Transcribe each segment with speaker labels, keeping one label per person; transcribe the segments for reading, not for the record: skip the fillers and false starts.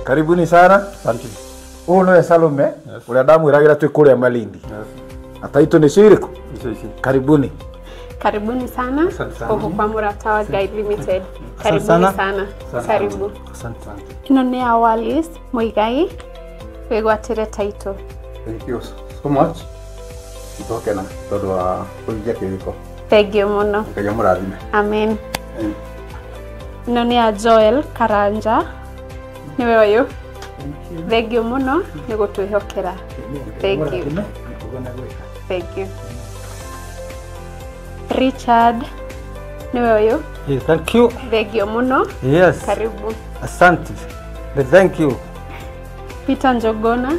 Speaker 1: Karibuni sana.
Speaker 2: Asante.
Speaker 1: Uno Salome, ule damu iragira twikure Malindi. Ataito ni shiriko. Karibuni.
Speaker 3: Karibuni sana. Huko kwa Murata wa Guide Limited. Karibuni sana. Karibu.
Speaker 2: Asante.
Speaker 3: Ino ni Awalis Muigai wegwatire title.
Speaker 2: Thank you so much. Itokena todo wa kuingia kiriko.
Speaker 3: Thank you muno.
Speaker 2: Kaya murathime.
Speaker 3: Amen. Ino ni Joel Karanja. Niwe wayo. Thank you muno ni gutwihokera. Thank you. Thank you. Richard niwe wayo.
Speaker 4: Yes, thank you.
Speaker 3: Thank you muno.
Speaker 4: Yes.
Speaker 3: Karibu.
Speaker 4: Asante. Thank you.
Speaker 3: Peter Njogona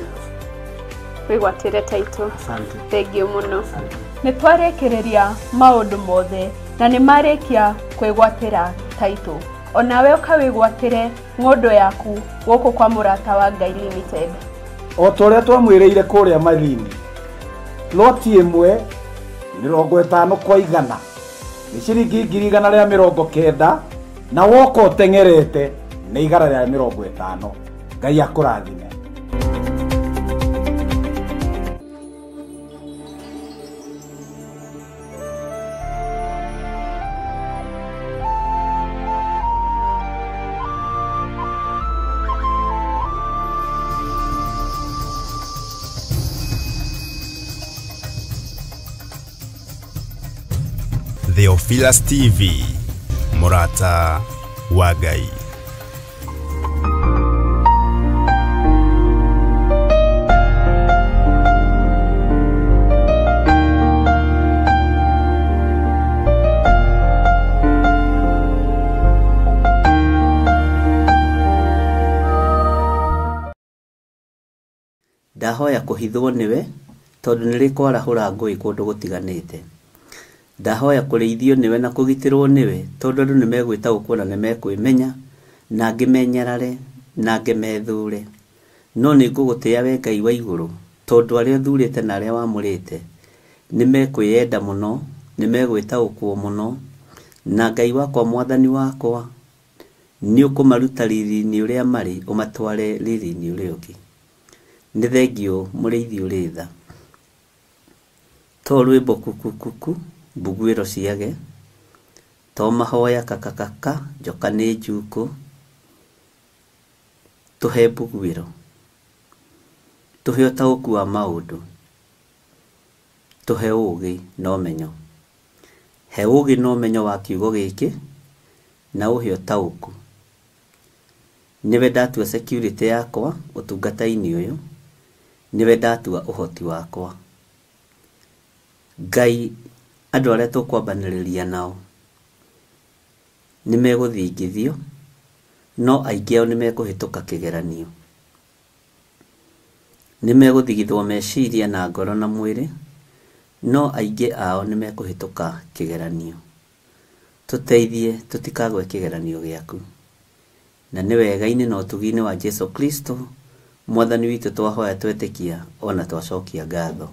Speaker 3: wigwatire title.
Speaker 4: Asante.
Speaker 3: Thank you muno.
Speaker 5: Nitwarekereria maundu mothe na ni marekia kwigwatira title. Onawe ukawigwatire ngondo yaku goko kwa Murata wa Guide Limited.
Speaker 1: O tore twamwireire kuria Malindi. Loti imwe 50 kwa 100. Ni ciringi 190 na woko utengerete ni igara rya 50. Ngai akurathime.
Speaker 6: Theophilus TV, Murata wa Ngai.
Speaker 7: Ndahoya kuhithwo niwe tondu nirikorahura ngui kundu gutiganite. Ndahoya kureithio niwe na kugitirwo niwe tondu andu nimegwita gukuna nimekwimenya na ngimenyerare na ngimethure. No ningugutia we Ngai wa iguru tondu aria thurite na aria wamurite nimekwiyenda muno, nimegwita gukwo muno, na Ngai wakwa mwathani wakwa ni ukumaruta riri-ini uria mari umatware riri-ini uria ungi. Ni thengio muriithi uri tha to rwimbo kukukuku bugwiro ciage to mahoya kakakaka njoka ni njuku tuhe bugwiro tuhe utauku wa maundu tuhe ugi no menyo he ugi no menyo wa kiugo giki na uhe utauku niwe ndatua security yakwa utungata-ini uyu niwe ndatua uhoti wakwa Ngai andu aria tukwambaniriria nao nimeguthingithio no aingi ao nimekuhituka kigeranio nimeguthigithwo meciria na ngoro na mwiri no aingi ao nimekuhituka kigeranio tuteithie tutikagwe kigeranio giaku na ni wega-ini na utugi-ini wa Jesu Kristo mwathani witu twahoya twetikia ona twacokia ngatho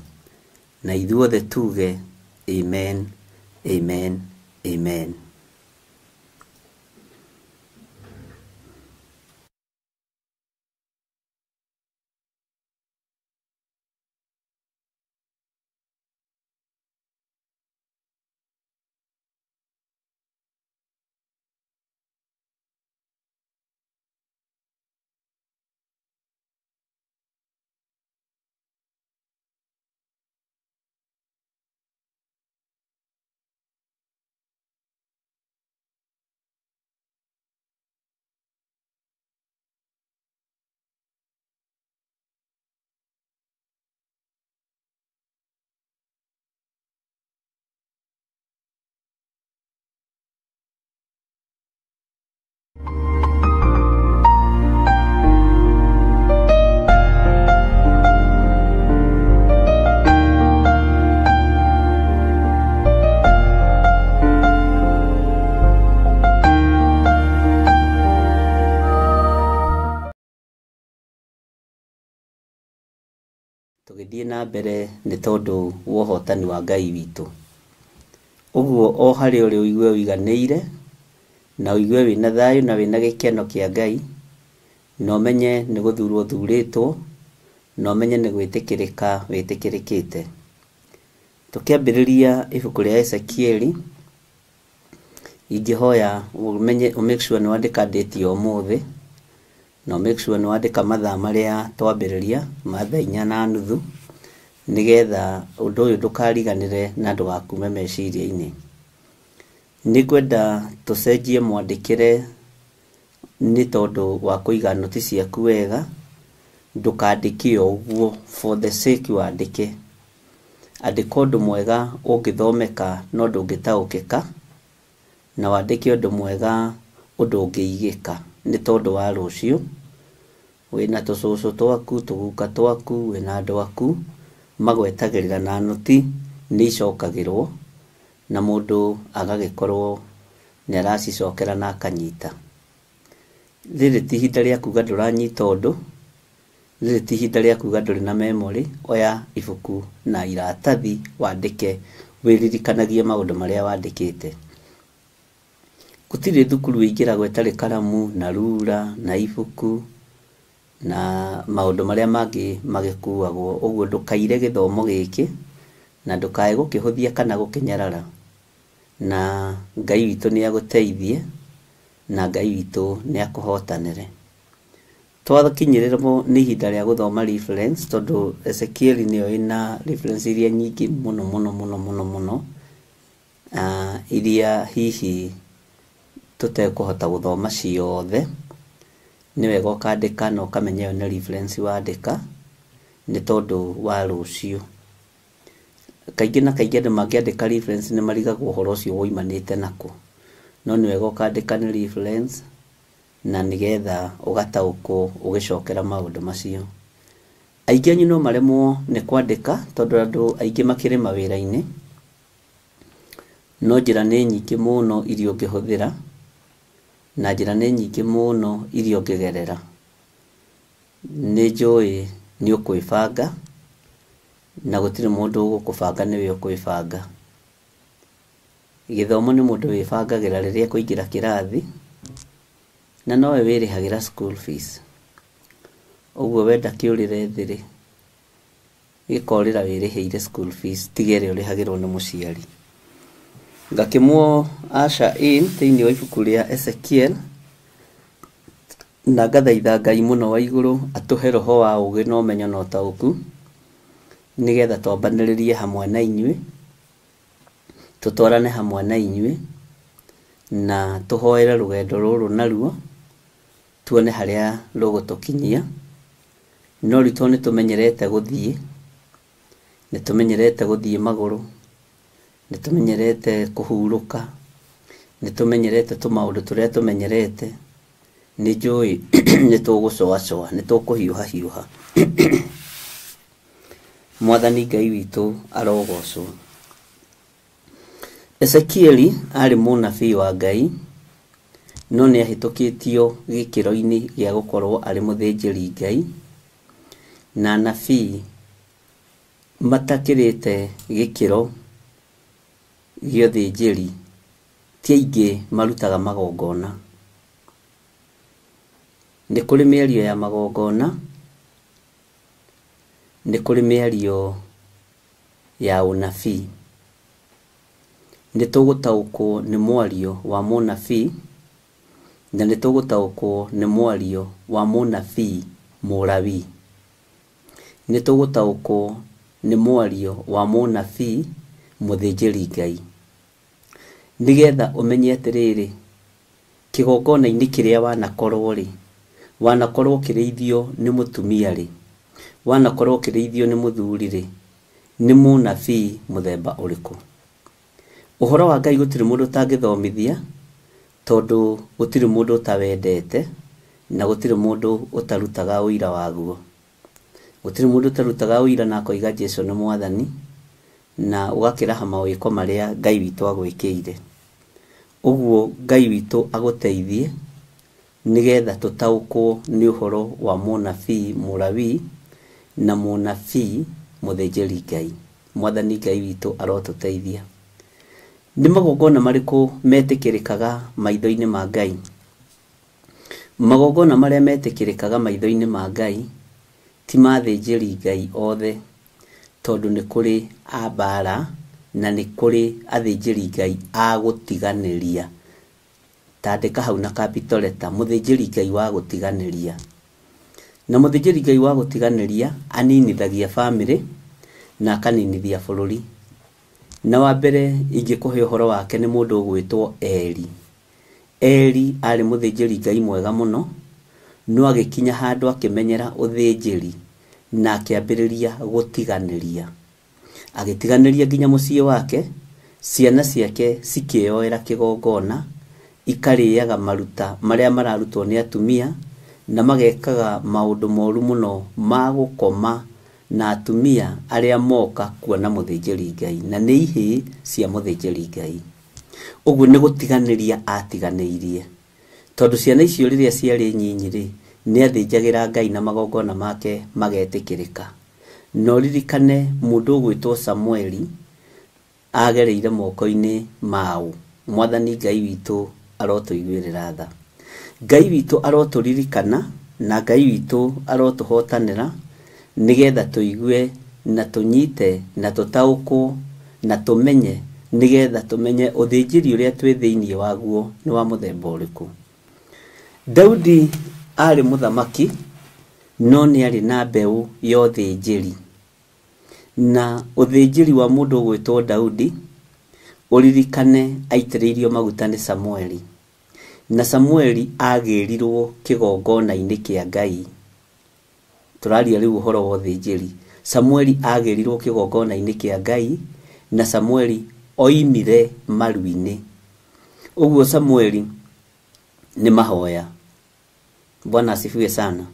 Speaker 7: na ithuothe tuge amen, amen, amen. Tugithie na mbere ni tondu wohotani wa Ngai witu. Uguo o hari uri uigue wiganiire na uigue wina thayu na wina gikeno kia Ngai no menye nĩ gũthurwo thurĩtwo, no menye nĩ gwĩtĩkĩrĩka wĩtĩkĩrĩkĩte. Tũkĩambĩrĩria ibuku rĩa Ezekieli, ingĩhoya make sure nĩ wandĩka date ya ũmũthĩ, no make sure nĩ wandĩka mathaa marĩa twambĩrĩria, mathaa 4:30, nĩgetha ũndũ ũyũ ndũkariganĩre na ndũgakume meciria-inĩ. Nĩngwenda tũcenjie mwandĩkĩre nĩ tondũ wa kũiga noti ciaku wega, ndũkandĩke ũguo for the sake wandĩke. Andĩka ũndũ mwega ũngĩthomeka no ndũngĩtaũkĩka, na wandĩke ũndũ mwega ũndũ ũngĩigĩka nĩ tondũ wa rũciũ. Wĩna tũcũcũ twaku, tũguka twaku, wĩna andũ aku magwetagĩrĩra na noti nĩ icokagĩrwo, na mũndũ agagĩkorwo nĩ aracicokera na akanyita. Rĩrĩ ti ihinda rĩa kuga ndũranyita ũndũ, rĩrĩ ti ihinda rĩa kuga ndũrĩ na memory. Oya ibuku na iratathi wandĩke, wĩririkanagie maũndũ marĩa wandĩkĩte. Gũtirĩ thukuru wĩingĩragwo ĩtarĩ karamu na rura na ibuku na maũndũ marĩa mangĩ magĩkuagwo. Ũguo ndũkaire gĩthomo gĩkĩ na ndũkae gũkĩhũthia kana gũkĩnyarara, na Ngai witũ nĩ agũteithie na Ngai witũ nĩ akũhotanĩre. Twakinyĩrĩrwo nĩ ihinda rĩa gũthoma reference, tondũ Ezekiel nĩyo ĩna reference iria nyingĩ mũno iria hihi tũtekũhota gũthoma ciothe. Nĩ wega ũkandĩka na ũkamenya ĩyo nĩ reference wandĩka nĩ tondũ wa rũciũ. Kaingĩ na kaingĩ andũ mangĩandĩka reference nĩ marigagwo ũhoro ũcio woimanĩte nakũ, no nĩ wega ũkandĩka nĩ reference na nĩgetha ũgataũkwo ũgĩcokera maũndũ macio. Aingĩ anyu no maremwo nĩ kwandĩka tondũ andũ aingĩ makĩrĩ mawĩra-inĩ, no njĩra nĩ nyingĩ mũno iria ũngĩhũthĩra na njĩra nĩ nyingĩ mũno iria ũngĩgerera. Nĩ njũĩ nĩ ũkwĩbanga na gũtirĩ mũndũ ũgũkũbanga, nĩwe ũkwĩbanga. Gĩthomo nĩ mũndũ wĩbangagĩra rĩrĩa kũingĩra kĩrathi, na nowe wĩrĩhagĩra school fees. Ũguo wenda kĩũrĩre thĩrĩ gĩkorĩra wĩrĩhĩire school fees, tigere ũrĩhagĩrwo nĩ mũciari. Ngakĩmwo Asha in thĩinĩ wa ibuku rĩa Ezekiel, na ngathaitha Ngai mũno wa igũrũ atũhe roho wa ũgĩ na ũmenyo na ũtaũku, nĩgetha twambanĩrĩrie hamwe na inyuĩ, tũtwarane hamwe na inyuĩ, na tũhoere rũgendo rũrũ naruo tuone harĩa rũgũtũkinyia. No ritũ nĩ tũmenyerete gũthiĩ magũrũ, nĩ tũmenyerete kũhurũka, nĩ tũmenyerete tũmaũndũ tũrĩa tũmenyerete. Nĩ njũĩ nĩ tũgũcoacoa, nĩ tũkũhiũha. Mwathani Ngai witũ arogocwo. Ezekiel arĩ mũnabii wa Ngai, no nĩ ahĩtũkĩtio gĩkĩro-inĩ gĩa gũkorwo arĩ mũthĩnjĩri Ngai, na anabii matakĩrĩte gĩkĩro gĩa ũthĩnjĩri ti aingĩ marutaga magongona. Nĩ kũrĩ mĩario ya magongona, nĩ kũrĩ mĩario ya ũnabii. Nĩ tũgũtaũkwo nĩ mwario wa mũnabii, na nĩ tũgũtaũkwo nĩ mwario wa mũnabii mũrabii. Nĩ tũgũtaũkwo nĩ mwario wa mũnabii mũthĩnjĩri Ngai, nĩgetha ũmenye atĩrĩrĩ, kĩgongona-inĩ kĩrĩa wanakorwo kĩrĩithio nĩ mũtumia rĩ, wanakorwo kĩrĩithio nĩ mũthuri rĩ, nĩ mũnabii mũthemba ũrĩkũ? Ũhoro wa Ngai gũtirĩ mũndũ ũtangĩthomithia, tondũ gũtirĩ mũndũ ũtawendete na gũtirĩ mũndũ ũtarutaga ũira waguo. Gũtirĩ mũndũ ũtarutaga ũira na akoiga Jesũ nĩ Mwathani, na ũgakĩraha mawĩko marĩa Ngai witũ agwĩkĩire. Ũguo Ngai witũ agũteithie nĩgetha tũtaũkwo nĩ ũhoro wa mũnabii mũrabii na mũnabii mũthĩnjĩri Ngai. Mwathani Ngai witũ arotũteithia. Nĩ magongona marĩkũ metĩkĩrĩkaga maitho-inĩ ma Ngai? magongona maria metikirikaga maitho-ini ma Ngai ti mathĩnjĩri Ngai othe, tondu nĩ kũrĩ a mbara na nĩ kũrĩ athĩnjĩri Ngai a gũtiganĩria. Tandĩka hau na capital letter, mũthĩnjĩri Ngai wa gũtiganĩria. Na mũthĩnjĩri Ngai wa gũtiganĩria aninithagia family na akaninithia bũrũri. Na wa mbere ingĩkũhe ũhoro wake nĩ mũndũ ũgwĩtwo Eli. Eli arĩ mũthĩnjĩri Ngai mwega mũno, no agĩkinya handũ akĩmenyera ũthĩnjĩri na akĩambĩrĩria gũtiganĩria. Agĩtiganĩria nginya mũciĩ wake, ciana ciake cikĩoera kĩgongona, ikarĩaga maruta marĩa mararutwo nĩ atumia, na magekaga maũndũ moru mũno ma gũkoma na atumia arĩa moka kuona mũthĩnjĩri Ngai, na nĩ ihĩ cia mũthĩnjĩri Ngai. Ũguo nĩ gũtiganĩria atiganĩirie, tondũ ciana icio rĩrĩa ciarĩ nyinyi rĩ, nĩ athĩnjagĩra Ngai na magongona make magetĩkĩrĩka. No ririkane mũndũ ũgwĩtwo Samueli agereire moko-inĩ mao. Mwathani Ngai witũ arotũiguĩrĩra tha. Ngai witũ arotũririkana na Ngai witũ arotũhotanĩra, nigetha tũigue na tũnyite na tũtaũkwo na tũmenye, nigetha tũmenye ũthĩnjĩri ũrĩa twĩ thĩinĩ waguo nĩ wa mũthemba ũrĩkũ. Daudi arĩ mũthamaki, no nĩ arĩ na mbeũ ya ũthĩnjĩri. Na ũthĩnjĩri wa mũndũ ũgwĩtwo Daudi, ũririkane aitĩrĩirio maguta nĩ Samueli. Na Samueli agĩrirwo kĩgongona-inĩ kĩa Ngai. Tũraria rĩu ũhoro wa ũthĩnjĩri. Samueli agĩrirwo kĩgongona-inĩ kĩa Ngai, na Samueli oimire maru-inĩ. Ũguo Samueli nĩ mahoya. Bwana asifiwe sana.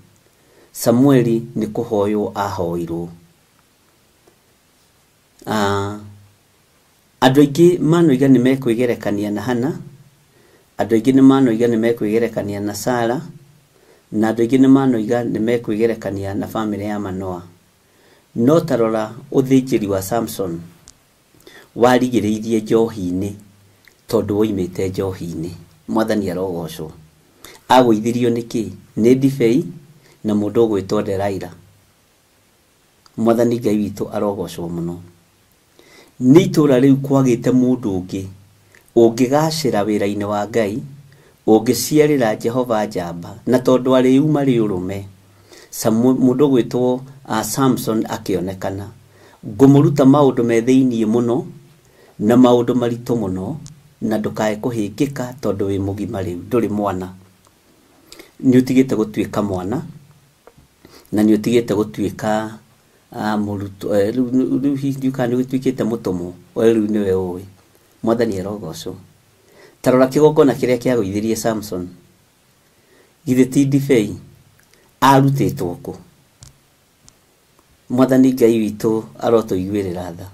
Speaker 7: Samueli nĩ kũhoywo ahoirwo. Andũ aingĩ manoiga nĩ mekwĩgerekania na Hana, andũ aingĩ nĩ manoiga nĩ mekwĩgerekania na Sara, na andũ aingĩ nĩ manoiga nĩ mekwĩgerekania na family ya Manoa. No tarora ũthĩnjĩri wa Samson warigĩrĩirie njohi-inĩ, tondũ woimĩte njohi-inĩ. Mwathani arogocwo. Agũithirio nĩkĩ? Nĩ ndibei na mũndũ ũgwĩtwo Delaila. Mwathani Ngai witũ arogocwo mũno. Nĩ itũra rĩu kwagĩte mũndũ ũngĩ ũngĩgacĩra wĩra-inĩ wa Ngai, ũngĩciarĩra Jehova njamba, na tondũ arĩ uma rĩ ũrũme. Mũndũ ũgwĩtwo Samson akĩonekana. Ngũmũruta maũndũ me thĩinĩ mũno na maũndũ maritũ mũno, na ndũkae kũhĩngĩka tondũ wĩ mũgima rĩu, ndũrĩ mwana. Nĩ ũtigĩte gũtuĩka mwana, na nĩ ũtigĩte gũtuĩka mũrutwo. Rĩu hihinyuka nĩ ũtuĩkĩte mũtũmwo, rĩu nĩwe ũĩ. Mwathani arogocwo. Tarora kĩgongona kĩrĩa kĩagũithirie Samson. Githĩ ti ndibei? Arutĩtwo kũ? Mwathani Ngai witũ arotũiguĩrĩra tha,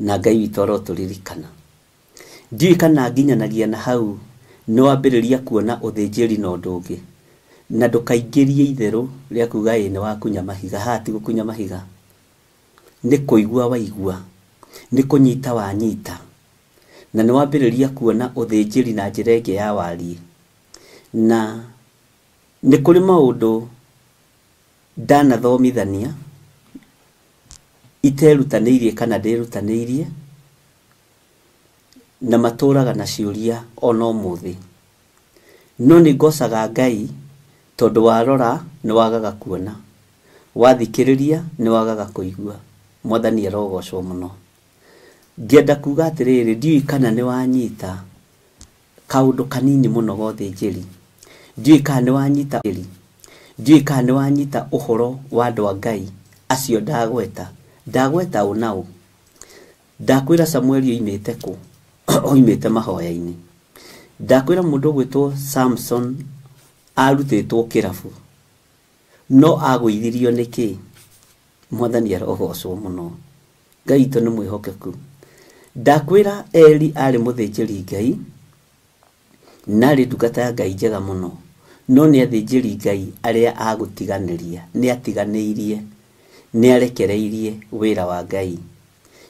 Speaker 7: na Ngai witũ arotũririkana. Ndiũĩ kana nginyanagia na hau no ambĩrĩria kuona ũthĩnjĩri na ũndũ ũngĩ, na ndũkaingĩrie itherũ rĩa kuga nĩ wakunya mahiga. Hati gũkunya mahiga nĩ kũigua waigua, nĩ kũnyita wanyita, na nĩ wambĩrĩria kuona ũthĩnjĩri na njĩra ĩngĩ ya wariĩ. Na nĩ kũrĩ maũndũ ndanathomithania iterutanĩirie kana ndĩrutanĩirie, na matũraga na ciũria ona ũmũthĩ. No nĩ ngocaga Ngai tondũ warora nĩ wagaga kuona, wathikĩrĩria nĩ wagaga kũigua. Mwathani arogocwo mũno. Ngĩenda kuga atĩrĩrĩ, ndiũĩ kana nĩ wanyita kaũndũ kanini mũno ga ũthĩnjĩri. Ndiũĩ kana nĩ wanyita ndiũĩ kana nĩ wanyita ũhoro wa andũ a Ngai acio ndagweta. Ndagweta ũ na ũ? Ndakwĩra Samueli oimĩte kũ? Oimĩte mahoya-inĩ. Ndakwĩra mũndũ ũgwĩtwo Samson arutĩtwo kĩrabu, no agũithirio nĩkĩ? Mwathani arogocwo mũno. Ngai witũ nĩ mwĩhokeku. Ndakwĩra Eli arĩ mũthĩnjĩri Ngai, na arĩ ndungata ya Ngai njega mũno, no nĩ athĩnjĩri Ngai arĩa agũtiganĩria. Nĩ atiganĩirie, nĩ arekereirie wĩra wa Ngai,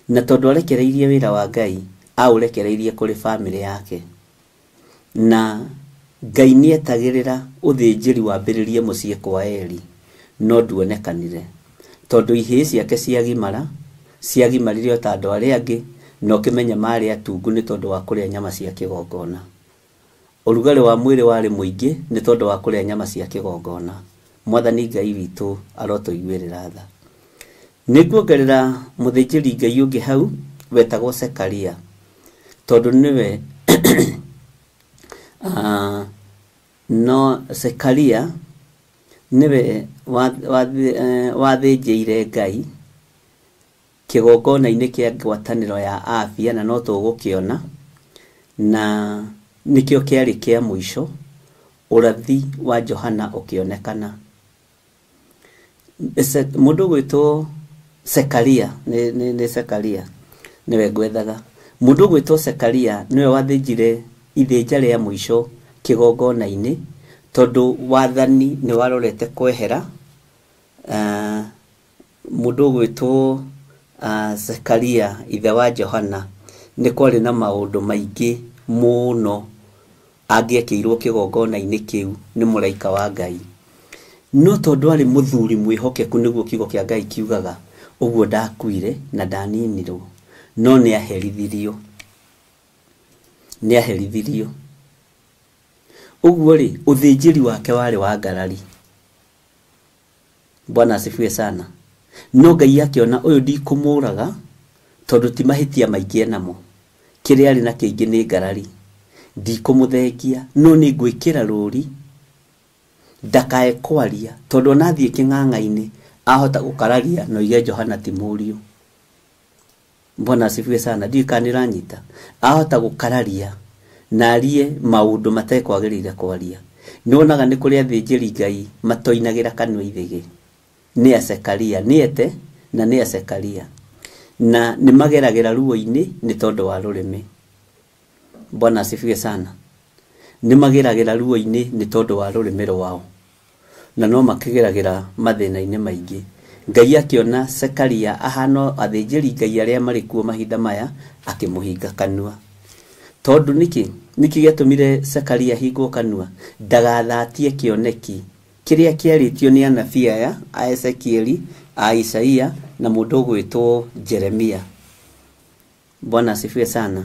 Speaker 7: na tondũ arekereirie wĩra wa Ngai, aũrekereirie kũrĩ family yake. Na Ngai nietagirira uthinjiri wambiririe mucii kwa Eli no nduonekanire tondu ihii ciake ciagimarire o ta andu aria angi no kimenya mari atungu ni tondu wa kuria nyama cia kigongona. Urugari wa mwiri wari muingi ni tondu wa kuria nyama cia kigongona. Mwathani Ngai witu arotuiguirira tha. Niguongerera muthinjiri Ngai ungi hau wetagwo Sekaria tondu niwe no Sekaria niwe wathinjire Ngai kigongona-ini kia ngwataniro ya afia na no tugukiona na nikio kiari kia muisho urathi wa Johana ukionekana. Mundu gwitwo Sekaria ni Sekaria niwe gwethaga. Mundu gwitwo Sekaria niwe wathinjire ithinja ria muisho kigongona-ini tondu wathani ni warorete kwehera. Mundu gwitwo Sekaria ithe wa Johana ni kwari na maundu maingi muno angiekiirwo kigongona-ini kiu ni muraika wa Ngai no tondu ari muthuri mwihokeku niguo kiugo kia Ngai kiugaga uguo ndakuire na ndaninirwo no ni aherithirio uguo ri uthinjiri wake wari wa ngarari. Bwana asifiwe sana. No Ngai akiona uyu ndikumuraga tondu ti mahitia maingi enamo kiria ari na kiingi ni ngarari ndikumuthengia no ni ngwikira ruri ndakae kwaria tondu nathie king'ang'a-ini ahota gukararia no ige Johana Timurio. Bwana asifiwe sana. Ndikanira nyita ahota gukararia na arie maundu matekwagirire kwaria. Nionaga ni kuria thinjiri Ngai matoinagira kanwa ithige ni Sekaria niete na ni Sekaria na ni mageragira ruo-ini ni tondu wa rurimi. Bwana asifiwe sana. Ni mageragira ruo-ini ni tondu wa rurimi rwao na no makigeragira mathina-ini maingi. Ngai akiona Sekaria ahano athinjiri Ngai aria mari kuo mahinda maya akimuhinga kanwa tondu niki giatumire Sekaria hingwo kanwa ndagathatie kioneki kiria kiaritio ni anabii aya a Ezekieli, a Isaia na mundu gwitwo Jeremia. Bwana asifiwe sana.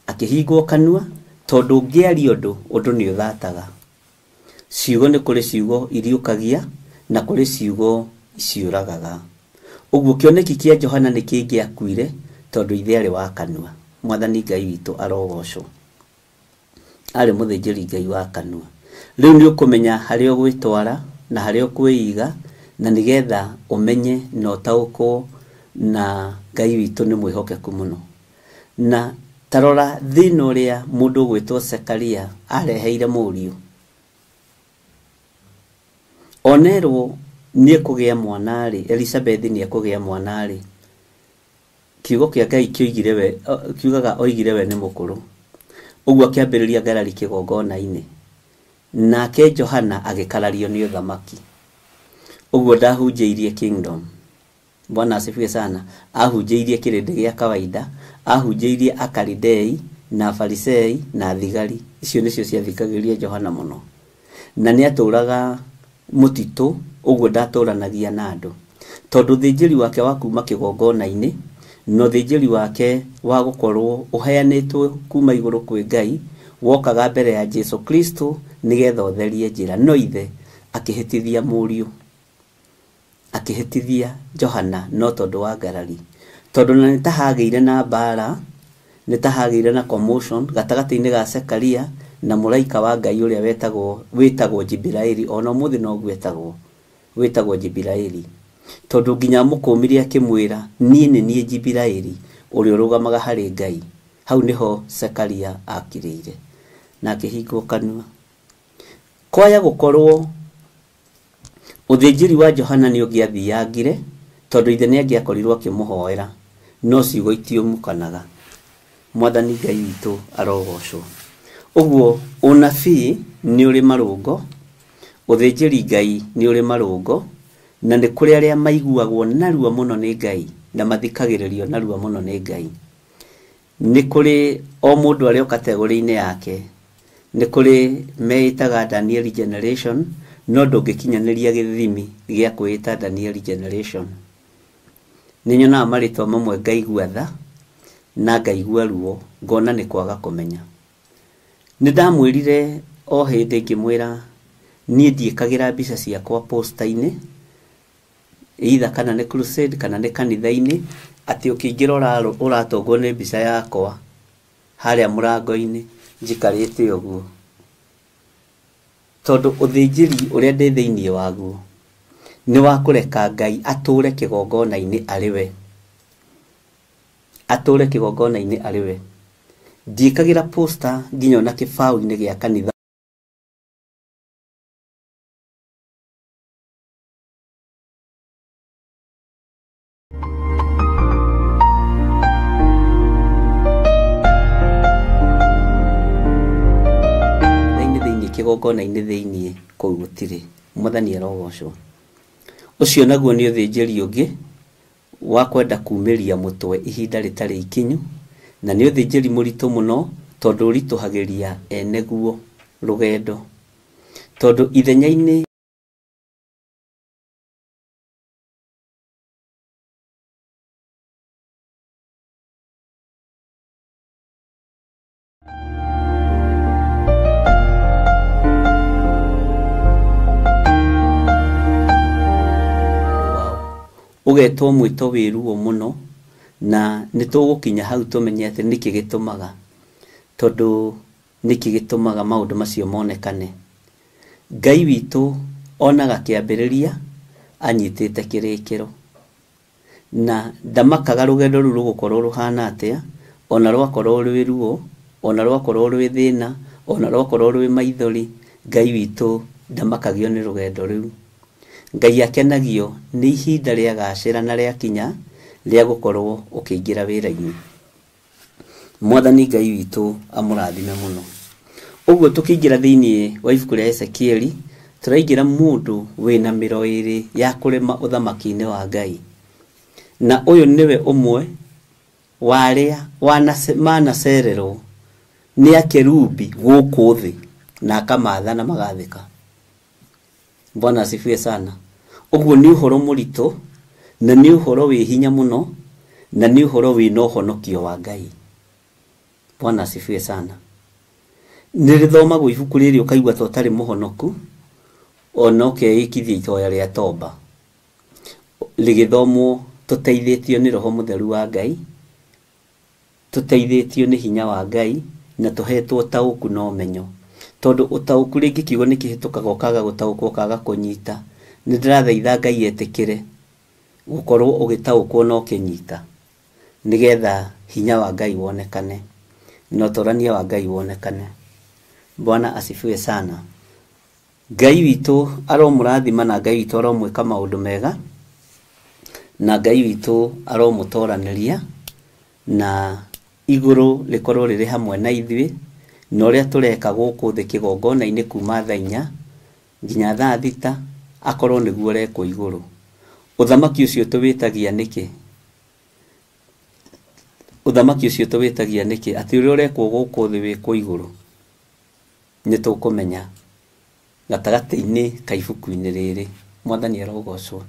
Speaker 7: Akihingwo kanwa tondu ngiari undu ni uthataga. Ciugo ni kuri ciugo iriukagia na kuri ciugo ciuragaga. Uguo kioneki kia Johana ni kingiakuire tondu ithe ari wa kanwa. Mwathani Ngai witu arogocwo. Ari muthinjiri Ngai wa kanwa. Riu ni ukumenya hari ogwitwara na hari okwiiga na nigetha umenye na utauko na Ngai witu ni mwihokeku muno. Na tarora thina uria mundu gwitwo Sekaria areheire murio. Onerwo ni kugia mwanari Elizabeth ni kugia mwanari. Kiugo kia Ngai kiugaga oigire we ni mukuru. Uguo akiambiriria ngarari kigongona-ini. Nake Johana agikarario ni uthamaki. Uguo ndahunjeirie kingdom. Bwana asifiwe sana. Ahunjeirie kirindi gia kawaida, ahunjeirie Akalidei na Farisei na thigari. Icio nicio ciathikagiria Johana muno. Na ni aturaga mutitu uguo ndaturanagia na andu. Tondu thinjiri wake wa kuma kigongona-ini no thinjiri wake wa gukorwo uheanitwo kuma iguru kwi Ngai wokaga mbere ya Jesu Kristo nigetha utherie njira. No ithe akihitithia murio, akihitithia Johana no tondu wa ngarari. Tondu na nitahageire na mbara, nitahageire na commotion gatagati-ini ga Sekaria na muraika wa Ngai uria wetagwo Jibraili. Ono muthi no gwetagwo wetagwo Jibraili tondu nginya mukumiri akimwira nie ni Jibraili uri urugamaga hari Ngai. Hau niho Sekaria akirire na akihingwo kanwa. Kwaya gukorwo uthinjiri wa Johana ni ugiathiangire tondu ithe ni angiakorirwo akimuhoera no ciugo itiumukanaga. Mwathani Ngai witu arogocwo. Uguo unabii ni uri marungo, uthinjiri Ngai ni uri marungo na ni kuri aria maiguagwo narua muno ni Ngai na mathikagiririo narua muno ni Ngai. Ni kuri o mundu ari o kategori-ini yake nĩ kũrĩ meĩtaga Daniel Generation, no ndũngĩkinyanĩria gĩthimi gĩa kwĩĩta Daniel Generation. Nĩ nyonaga marĩtwa mamwe ngaigua tha na ngaigua ruo, ngona nĩ kwaga kũmenya. Nĩ ndamwĩrire o hĩndĩ ngĩmwĩra niĩ ndiĩkagĩra mbica ciakwa posta-inĩ, either kana nĩ crusade kana nĩ kanitha-inĩ, atĩ ũkĩingĩra ũratongwo nĩ mbica yakwa harĩa mũrango-inĩ njikarĩte ũguo. Tondũ ũthĩnjĩri ũrĩa ndĩ thĩinĩ waguo nĩ wa kũreka Ngai atũre kĩgongona-inĩ arĩ we. Atũre kĩgongona-inĩ arĩ we. Ndiĩkagĩra posta nginya ona kĩbaũ-inĩ gĩa kanitha. Kĩgongona-inĩ thĩinĩ kũu gũtirĩ. Mwathani arogocwo. Ũcio naguo nĩ ũthĩnjĩri ũngĩ wa kwenda kumĩria mũtwe ihinda rĩtarĩ ikinyu, na nĩ ũthĩnjĩri mũritũ mũno tondũ ũritũhagĩria eneguo rũgendo. Tondũ ithenya-inĩ ugetwo mwito wĩruo mũno, na nĩ tũgũkinya hau tũmenye atĩ nĩkĩ gĩtũmaga. Tondũ nĩkĩ gĩtũmaga maũndũ macio monekane. Ngai witũ onaga kĩambĩrĩria anyitĩte kĩrĩkĩro, na ndamakaga rũgendo rũu rũgũkorwo rũhana atĩa, ona rwakorwo rwĩ ruo, ona rwakorwo rwĩ thĩna, ona rwakorwo rwĩ maithori. Ngai witũ ndamakagio nĩ rũgendo rũu. Ngai akenagio nĩ ihinda rĩa gacĩra na rĩa kinya rĩa gũkorwo ũkĩingĩra wĩra-inĩ. Mwathani Ngai witũ amũrathime mũno. Ũguo tũkĩingĩra thĩinĩ wa ibuku rĩa Ezekieli, tũraingĩra mũndũ wĩna mĩro ĩrĩ ya kũrema ũthamaki-inĩ wa Ngai. Na ũyũ nĩwe ũmwe wa arĩa manacererwo nĩ akerubi gũkũ thĩ na akamatha na magathĩka. Bwana asifiwe sana. Ũguo nĩ ũhoro mũritũ, na nĩ ũhoro wĩ hinya mũno, na nĩ ũhoro wĩna ũhonokio wa Ngai. Bwana asifiwe sana. Nĩrĩthomagwo ibuku rĩrĩ ũkaigua ta ũtarĩ mũhonoku, ona ũkeĩkithia itoya rĩa toba. Rĩgĩthomwo tũteithĩtio nĩ Roho Mũtheru wa Ngai, tũteithĩtio nĩ hinya wa Ngai, na tũhetwo ũtaũku na ũmenyo. Tondũ ũtaũku rĩngĩ kiugo nĩ kĩhĩtũkaga ũkaga gũtaũkwo ũkaga kũnyita. Nĩ ndĩrathaitha Ngai etĩkĩre gũkorwo ũgĩtaũkwo na ũkĩnyita, nĩgetha hinya wa Ngai wonekane na ũtũrania wa Ngai wonekane. Bwana asifiwe sana. Ngai witũ aromũrathima, na Ngai witũ aromwĩka maũndũ mega, na Ngai witũ aromũtoranĩria, na igũrũ rĩkorwo rĩrĩ hamwe na ithuĩ, na ũrĩa tũreka gũkũ thĩ kĩgongona-inĩ kuma thaa 4 nginya thaa 6 akorwo nĩguo rekwo igũrũ. Ũthamaki ũcio tũwĩtagia nĩkĩ? Ũthamaki ũcio tũwĩtagia nĩkĩ? Atĩ ũrĩa ũrekwo gũkũ thĩ wĩkwo igũrũ. Nĩ tũkũmenya gatagatĩ-inĩ ka ibuku-inĩ rĩrĩ. Mwathani arogocwo.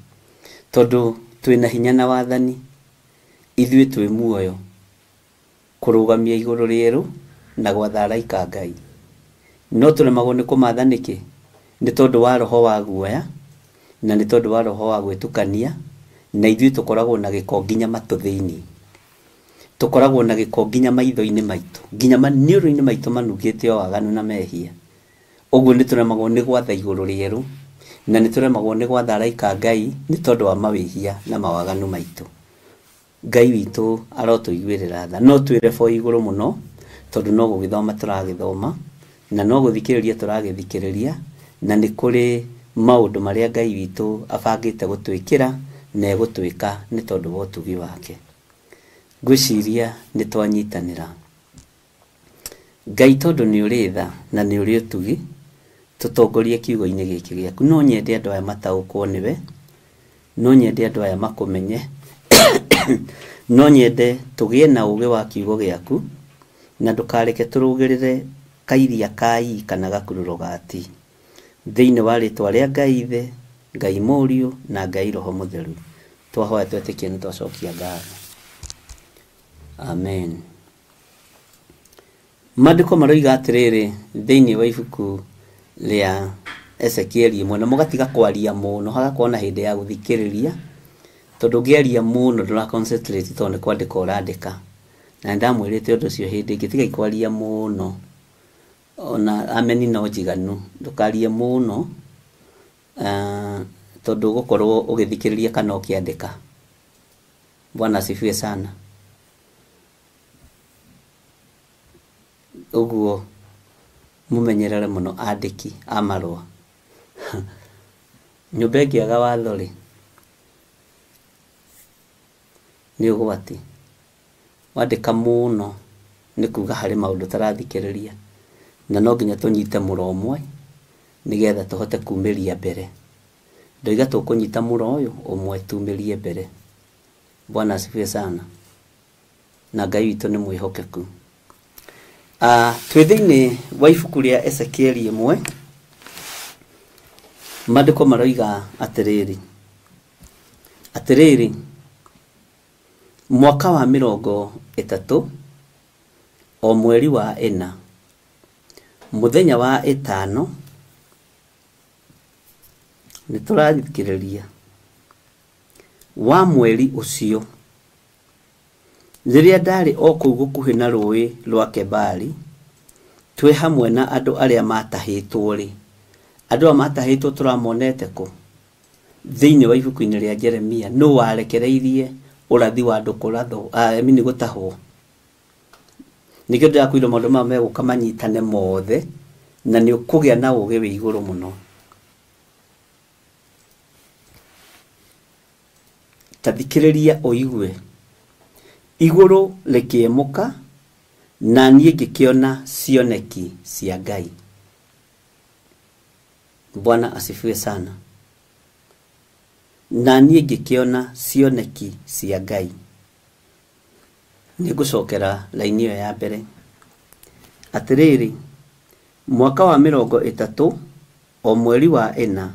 Speaker 7: Tondũ twĩna hinya na wathani, ithuĩ twĩ muoyo kũrũgamia igũrũ rĩerũ na gwatha araika Ngai. No tũremagwo nĩ kũmatha nĩkĩ? Nĩ tondũ wa roho wa guoya, na nĩ tondũ wa roho wa gwĩtukania, na ithuĩ tũkoragwo na gĩko nginya matũ thĩinĩ. Tũkoragwo na gĩko nginya maitho-inĩ maitũ, nginya maniũrũ-inĩ maitũ manungĩte o waganu na mehia. Ũguo nĩ tũremagwo nĩ gwatha igũrũ rĩerũ, na nĩ tũremagwo nĩ gwatha araika Ngai nĩ tondũ wa mawĩhia na mawaganu maitũ. Ngai witũ arotũiguĩrĩra tha. No twĩrebo igũrũ mũno, tondũ no gũgĩthoma tũragĩthoma, na no gũthikĩrĩria tũragĩthikĩrĩria, na nĩ kũrĩ maũndũ marĩa Ngai witũ abangĩte gũtwĩkĩra na egũtwĩka nĩ tondũ wa ũtugi wake. Ngwĩciria nĩ twanyitanĩra. Ngai tondũ nĩ ũrĩ tha na nĩ ũrĩ ũtugi, tũtongorie kiugo-inĩ gĩkĩ gĩaku. No nyende andũ aya mataũkwo nĩwe, no nyende andũ aya makũmenye, no nyende tũgĩe na ũũgĩ wa kiugo gĩaku, na ndũkareke tũrũgĩrĩre kairia kai kana gakururo gati thiini wa ritwa ria Ngai Ithe, Ngai Mũriũ na Ngai Roho Mũtheru. Twahoya twetikie nĩ twacokia ngatho. Amen. Maandĩko maroiga atĩrĩrĩ thĩinĩ wa ibuku rĩa Ezekieli na mũgatiga kwaria mũno, hagakorwo na hĩndĩ ya gũthikĩrĩria, tondũ ngĩaria mũno ndũra concentrate tondũ nĩ kwandĩka ũrandĩka, na ndamwĩrĩte ũndũ ũcio hĩndĩ ĩngĩ tiga kwaria mũno, ona ameni no njiganu ndũkarie mũno, tondũ gũkorwo ũgĩthikĩrĩria kana ũkĩandĩka. Bwana asifiwe sana. Ũguo mumenyerere mũno andĩki a marũa. Nyũmba ĩngĩaga watho rĩ nĩ ũgwati. Wandĩka mũno nĩ kuga harĩ maũndũ tarathikĩrĩria, na no nginya tũnyite mũro ũmwe nĩgetha tũhote kumĩria mbere. Ndoiga tũkũnyita mũro ũyũ ũmwe tumĩrie mbere. Bwana asifiwe sana. Na Ngai witũ nĩ mwĩhokeku. Twĩ thĩinĩ wa ibuku rĩa Ezekieli 1, maandĩko maroiga atĩrĩrĩ mwaka wa 30 o mweri wa 4 mũthenya wa 5 nĩ tũrathikĩrĩria wa mweri ũcio, rĩrĩa ndarĩ o kũu gũkuhĩ na rũĩ rwa Kebari, twĩ hamwe na andũ arĩa matahĩtwo rĩ. Andũ arĩa matahĩtwo tũramonete kũ? Thĩinĩ wa ibuku-inĩ rĩa Jeremia. Nũ warekereirie ũrathi wa andũ kũrathwo nĩ gũtahwo? Nĩkĩo ndĩrakwĩra maũndũ maya megũka manyitane mothe, na nĩ ũkũgĩa na ũũgĩ wĩ igũrũ mũno. Tathikĩrĩria ũigue. Igũrũ rĩkĩemũka na niĩ ngĩkĩona cioneki cia Ngai. Bwana asifiwe sana. Na niĩ ngĩkĩona cioneki cia Ngai. Nĩ ngũcokera laini ĩyo ya mbere. Atĩrĩrĩ, mwaka wa 30 o mweri wa 4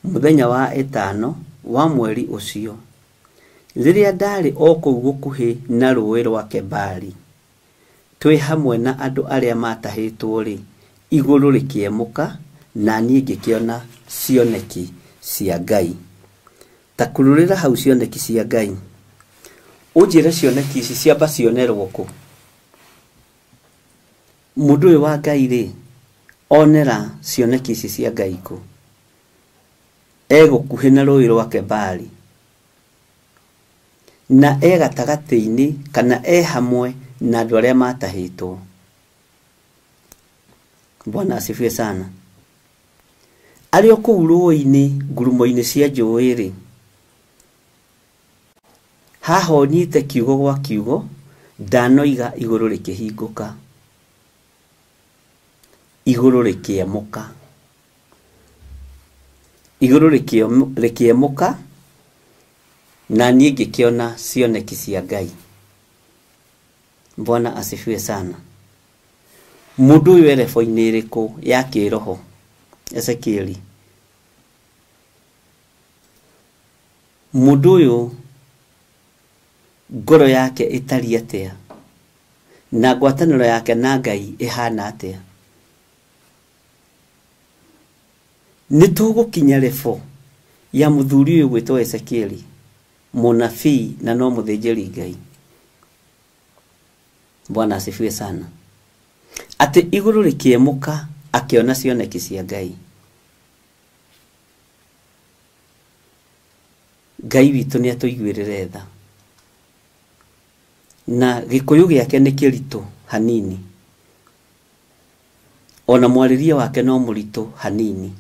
Speaker 7: mũthenya wa 5 wa mweri ũcio, rĩrĩa ndarĩ o kũu gũkuhĩ na rũĩ rwa Kebari, twĩ hamwe na andũ arĩa matahĩtwo rĩ, igũrũ rĩkĩemũka na niĩ ngĩkĩona cioneki cia Ngai. Ta kururĩra hau cioneki cia Ngai. Ũnjĩre cioneki ici ciamba cionerwo kũ? Mũndũ ũyũ wa Ngai rĩ, onera cioneki ici cia Ngai kũ? Gũkuhĩ na rũĩ rwa Kebari, na gatagatĩ-inĩ kana hamwe na andũ arĩa matahĩtwo. Bwana asifiwe sana. Arĩ o kũu rũĩ-inĩ ngurumo-inĩ cia njũĩ rĩ, hahonyite kiugo gwa kiugo, ndanoiga igũrũ rĩkĩhingũka, igũrũ rĩkĩemũka, igũrũ rĩkĩemũka na niĩ ngĩkĩona cioneki cia Ngai. Bwana asifiwe sana. Mũndũ ũyũ erebo-inĩ ĩrĩkũ ya kĩroho? Ezekieli. Mũndũ ũyũ ngoro yake ĩtariĩ atĩa, na ngwatanĩro yake na Ngai ĩhana atĩa? Nĩ tũgũkinya lebo ya mũthuri ũyũ gwĩtwo Ezekieli, mũnabii na no mũthĩnjĩri Ngai. Bwana asifiwe sana. Atĩ igũrũ rĩkĩemũka akĩona cioneki cia Ngai. Ngai witũ nĩ atũiguĩrĩre tha, na gĩkũyũ gĩake nĩ kĩritũ hanini, ona mwarĩrie wake no mũritũ hanini,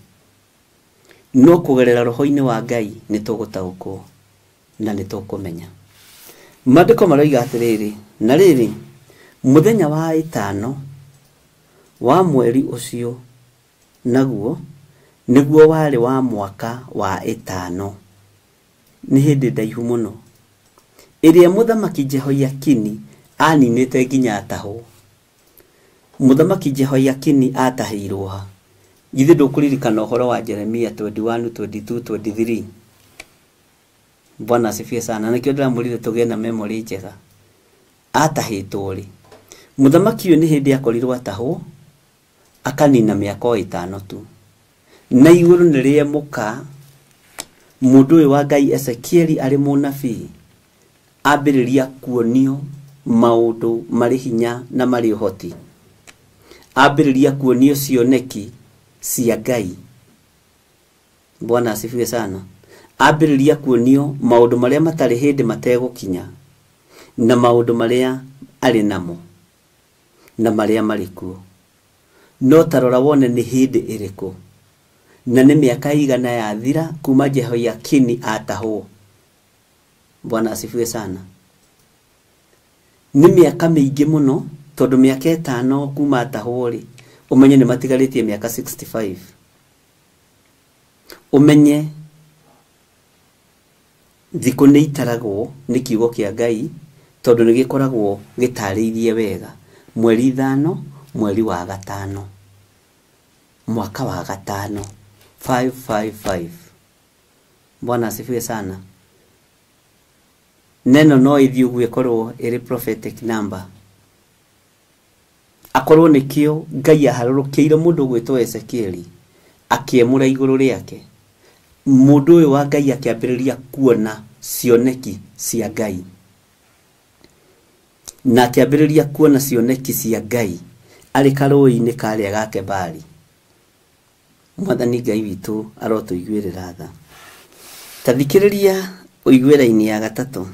Speaker 7: no kũgerera roho-inĩ wa Ngai nĩ tũgũtaũkwo na nĩ tũkũmenya. Maandĩko maroiga atĩrĩrĩ, na rĩrĩ mũthenya wa 5 wa mweri ũcio, naguo nĩguo warĩ wa mwaka wa 5, nĩ hĩndĩ ndaihu mũno, ĩrĩa mũthamaki Jehoiakini aninĩte nginya atahwo. Muthamaki Jehoiakini atahirwo ha. Githĩ ndũkũririkana ũhoro wa Jeremia 21, 22, 23? Bwana asifiwe sana. Nikio ndiramurire tũgĩe na memory njega. Atahĩtwo rĩ. Muthamaki ũyũ nĩ hĩndĩ akorirwo atahwo, akanina mĩaka 5 tu. Na igũrũ nĩ rĩemũka mũndũ ũyũ wa Ngai Ezekieli arĩ mũnabii, ambĩrĩria kuonio maũndũ marĩ hinya na marĩ ũhoti. Ambĩrĩria kuonio cioneki cia Ngai. Bwana asifiwe sana. Ambĩrĩria kuonio maũndũ marĩa matarĩ hĩndĩ mategũkinya, na maũndũ marĩa arĩ namo, na marĩa marĩ kuo. No tarora wone nĩ hĩndĩ ĩrĩkũ, na nĩ mĩaka igana yathira kuma Jehoiakini atahwo. Bwana asifiwe sana. Nĩ mĩaka mĩingĩ mũno, tondũ mĩaka 5 kuma atahwo rĩ, umenye nĩ matigarĩtie mĩaka 65. Umenye thikũ nĩ itaragwo nĩ kiugo kĩa Ngai, tondũ nĩ gĩkoragwo gĩtarĩirie wega. Mweri 5, mweri wa 5, mwaka wa 5, 555. Bwana asifiwe sana. Neno no ithi ũguo ĩkorwo ĩrĩ prophetic number. Akorwo nĩkĩo Ngai aharũrũkĩire mũndũ gwĩtwo Ezekieli, akĩemũra igũrũ rĩake. Mũndũ ũyũ wa Ngai akĩambĩrĩria kuona cioneki cia Ngai. Na akĩambĩrĩria kuona cioneki cia Ngai arĩ karũĩ-inĩ karĩa ga Kebari. Mwathani Ngai witũ arotũiguĩrĩra tha. Tathikĩrĩria ũiguĩra-inĩ ya 3.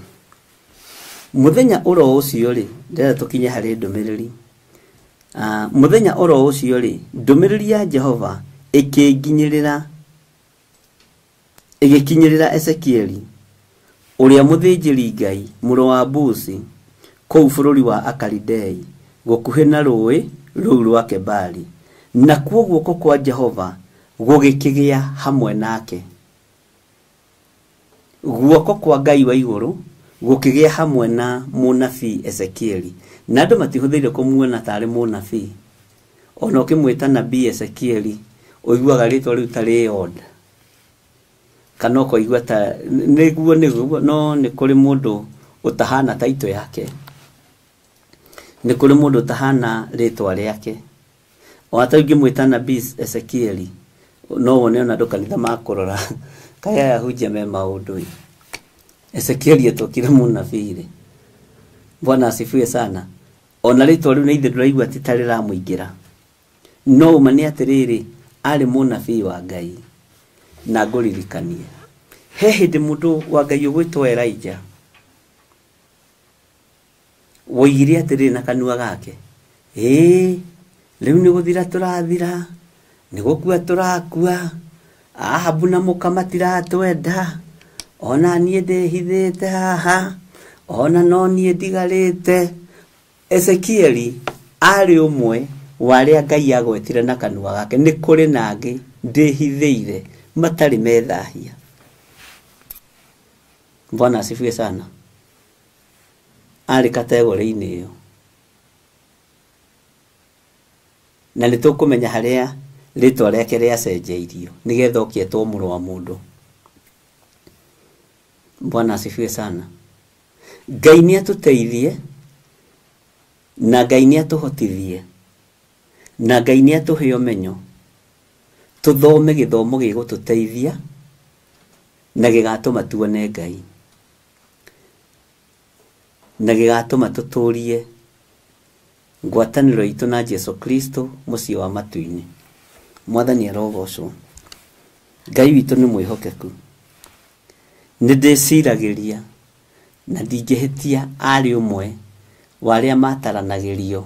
Speaker 7: Muthenya oro ũcio rĩ, ndĩrenda tũkinye harĩ ndũmĩrĩri. Muthenya oro ũcio rĩ, ndũmĩrĩri ya Jehova ĩkĩnginyĩrĩra Ezekieli, ũrĩa mũthĩnjĩri Ngai, mũrũ wa Buzi, kũu bũrũri wa Akalidei, gũkuhĩ na rũĩ rũu rwa Kebari. Na kuo guoko kwa Jehova gũgĩkĩgĩa hamwe nake. Guoko kwa Ngai wa igũrũ gũkĩgĩa hamwe na mũnabii Ezekieli. Na andũ matihũthĩire kũmuona tarĩ mũnabii. Ona ũkĩmwĩta nabii Ezekieli, ũiguaga rĩtwa rĩu tarĩ oda. Kana ũkoigua ta nĩguo no nĩ kũrĩ mũndũ ũtahana taito yake. Nĩ kũrĩ mũndũ ũtahana rĩtwa rĩake. Ona ũngĩmwĩta nabii Ezekieli, no wone ona andũ kanitha makũrora kaya yahunjia me maũndũ. Ezekieli etokire mũnabii. Bwana asifiwe sana. Ona rĩtwa rĩu nĩ ithe ndũraigua atĩ tarĩ ramũingĩra. No mani atĩrĩrĩ, arĩ mũnabii wa Ngai. Na ngũririkanie, he hĩndĩ mũndũ wa Ngai ũgwĩtwo Elijah woigire atĩrĩrĩ na kanua gake, rĩu nĩ gũthira tũrathira, nĩ gũkua tũrakua, Ahabu na mũka matiratwenda, ona niĩ ndĩhithĩte haha, ona no niĩ ndigarĩte. Ezekieli arĩ ũmwe wa arĩa Ngai agwetire na kanua gake, nĩ kũrĩ nangĩ ndĩhithĩire matarĩ methahia. Bwana asifiwe sana. Arĩ kategori-inĩ ĩyo. Na nĩ tũkũmenya harĩa rĩtwa rĩake rĩacenjeirio nĩgetha ũkĩetwo mũrũ wa mũndũ. Bwana asifiwe sana. Ngai nĩ atũteithie, na Ngai nĩ atũhotithie, na Ngai nĩ atũhe ũmenyo tũthome gĩthomo gĩgũtũteithia na gĩgatũma tuone Ngai, na gĩgatũma tũtũrie ngwatanĩro itũ na Jesu Kristo mũciĩ wa matu-inĩ. Mwathani arogocwo. Ngai witũ nĩ mwĩhokeku. Nĩ ndĩciragĩria na ndingĩhĩtia arĩ ũmwe wa arĩa mataranagĩrio,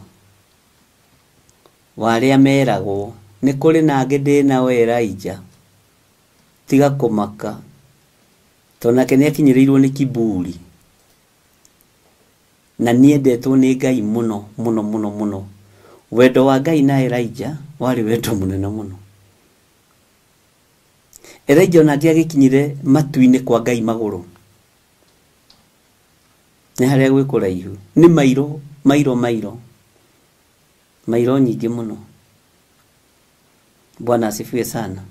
Speaker 7: wa arĩa meragwo nĩ kũrĩ nangĩ ndĩnawe Elijah, tiga kũmaka, tondũ nake nĩ akinyĩrĩirwo nĩ kiburi. Na niĩ endetwo nĩ Ngai mũno mũno mũno mũno. Wendo wa Ngai na Elijah warĩ wendo mũnene mũno. Elijah onake agĩkinyire matu-inĩ kwa Ngai magũrũ, nĩ harĩa gwĩ kũraihu, nĩ mairo. mairo nyingi muno. Bwana asifiwe sana.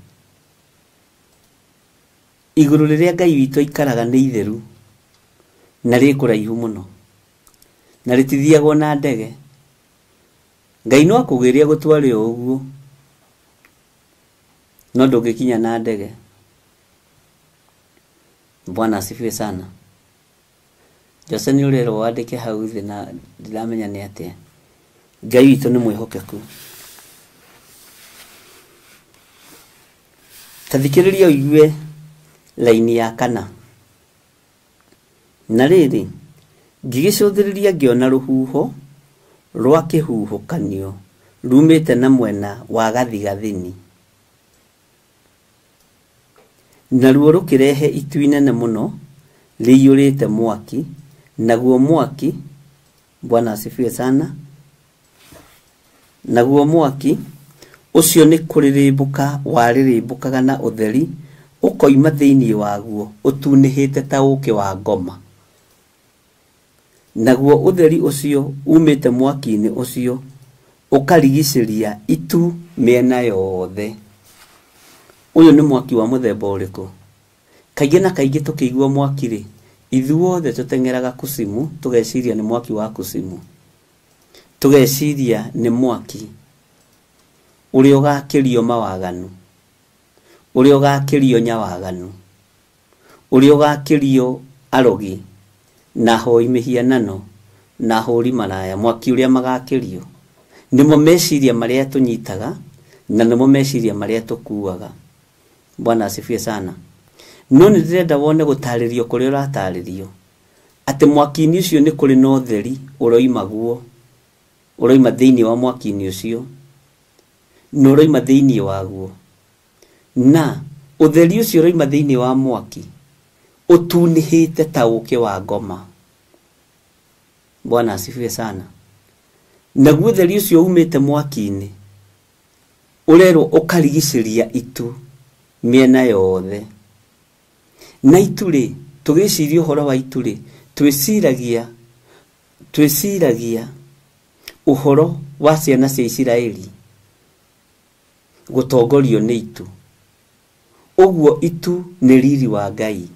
Speaker 7: Iguru riria Ngai witũ aikaraga nĩ itheru na rĩkũraihu muno na rĩtithiagwo na ndege. Ngai no akũgĩria gũtware ũguo no ndũngĩkinya na ndege. Bwana asifiwe sana. Jose nĩ ũrerwo wandĩke hau thĩ na ndiramenya nĩ atĩa. Ngai witũ nĩ mwĩhokeku. Tathikĩrĩria ũigue laini ya 4. Na rĩrĩ ngĩgĩcũthĩrĩria ngĩona rũhuho rwa kĩhuhũkanio rumĩte na mwena wa gathigathini, naruo rũkĩrehe itu inene mũno rĩiyũrĩte mwaki, naguo mwaki, Bwana asifiwe sana, naguo mwaki ũcio nĩ kũrĩrĩmbũka warĩrĩmbũkaga na ũtheri ũkoima thĩinĩ waguo ũtunĩhĩte ta ũũkĩ wa ngoma. Naguo ũtheri ũcio umĩte mwaki-inĩ ũcio ũkarigicĩria itu mĩena yothe. Ũyũ nĩ mwaki wa mũthemba ũrĩkũ? Kaingĩ na kaingĩ tũkĩigua mwaki rĩ, ithuothe tũteng'eraga kusimu, tũgeciria nĩ mwaki wa kusimu, tũgeciria nĩ mwaki ũrĩa ũgakĩrio mawaganu, ũrĩa ũgakĩrio nyawaganu, ũrĩa ũgakĩrio arogi na hoi mĩhianano na hũri maraya, mwaki ũrĩa magakĩrio. Nĩmo meciria marĩa tũnyitaga na nĩmo meciria marĩa tũkuaga. Bwana asifiwe sana. No nĩ ndĩrenda wone gũtarĩrio kũrĩa ũratarĩrio atĩ mwaki-inĩ ũcio nĩ kũrĩ na ũtheri ũroima guo, ũroima thĩinĩ wa mwaki-inĩ ũcio na ũroima thĩinĩ waguo, na ũtheri ũcio ũroima thĩinĩ wa mwaki ũtunĩhĩte ta ũũkĩ wa ngoma. Bwana asifiwe sana. Naguo ũtheri ũcio umĩte mwaki-inĩ ũrerwo ũkarigicĩria itu mĩena yothe. Na itu rĩ, tũgĩciria ũhoro wa itu rĩ, twĩciragia ũhoro wa ciana cia Isiraeli gũtongorio nĩ itu. Ũguo itu nĩ riri wa Ngai.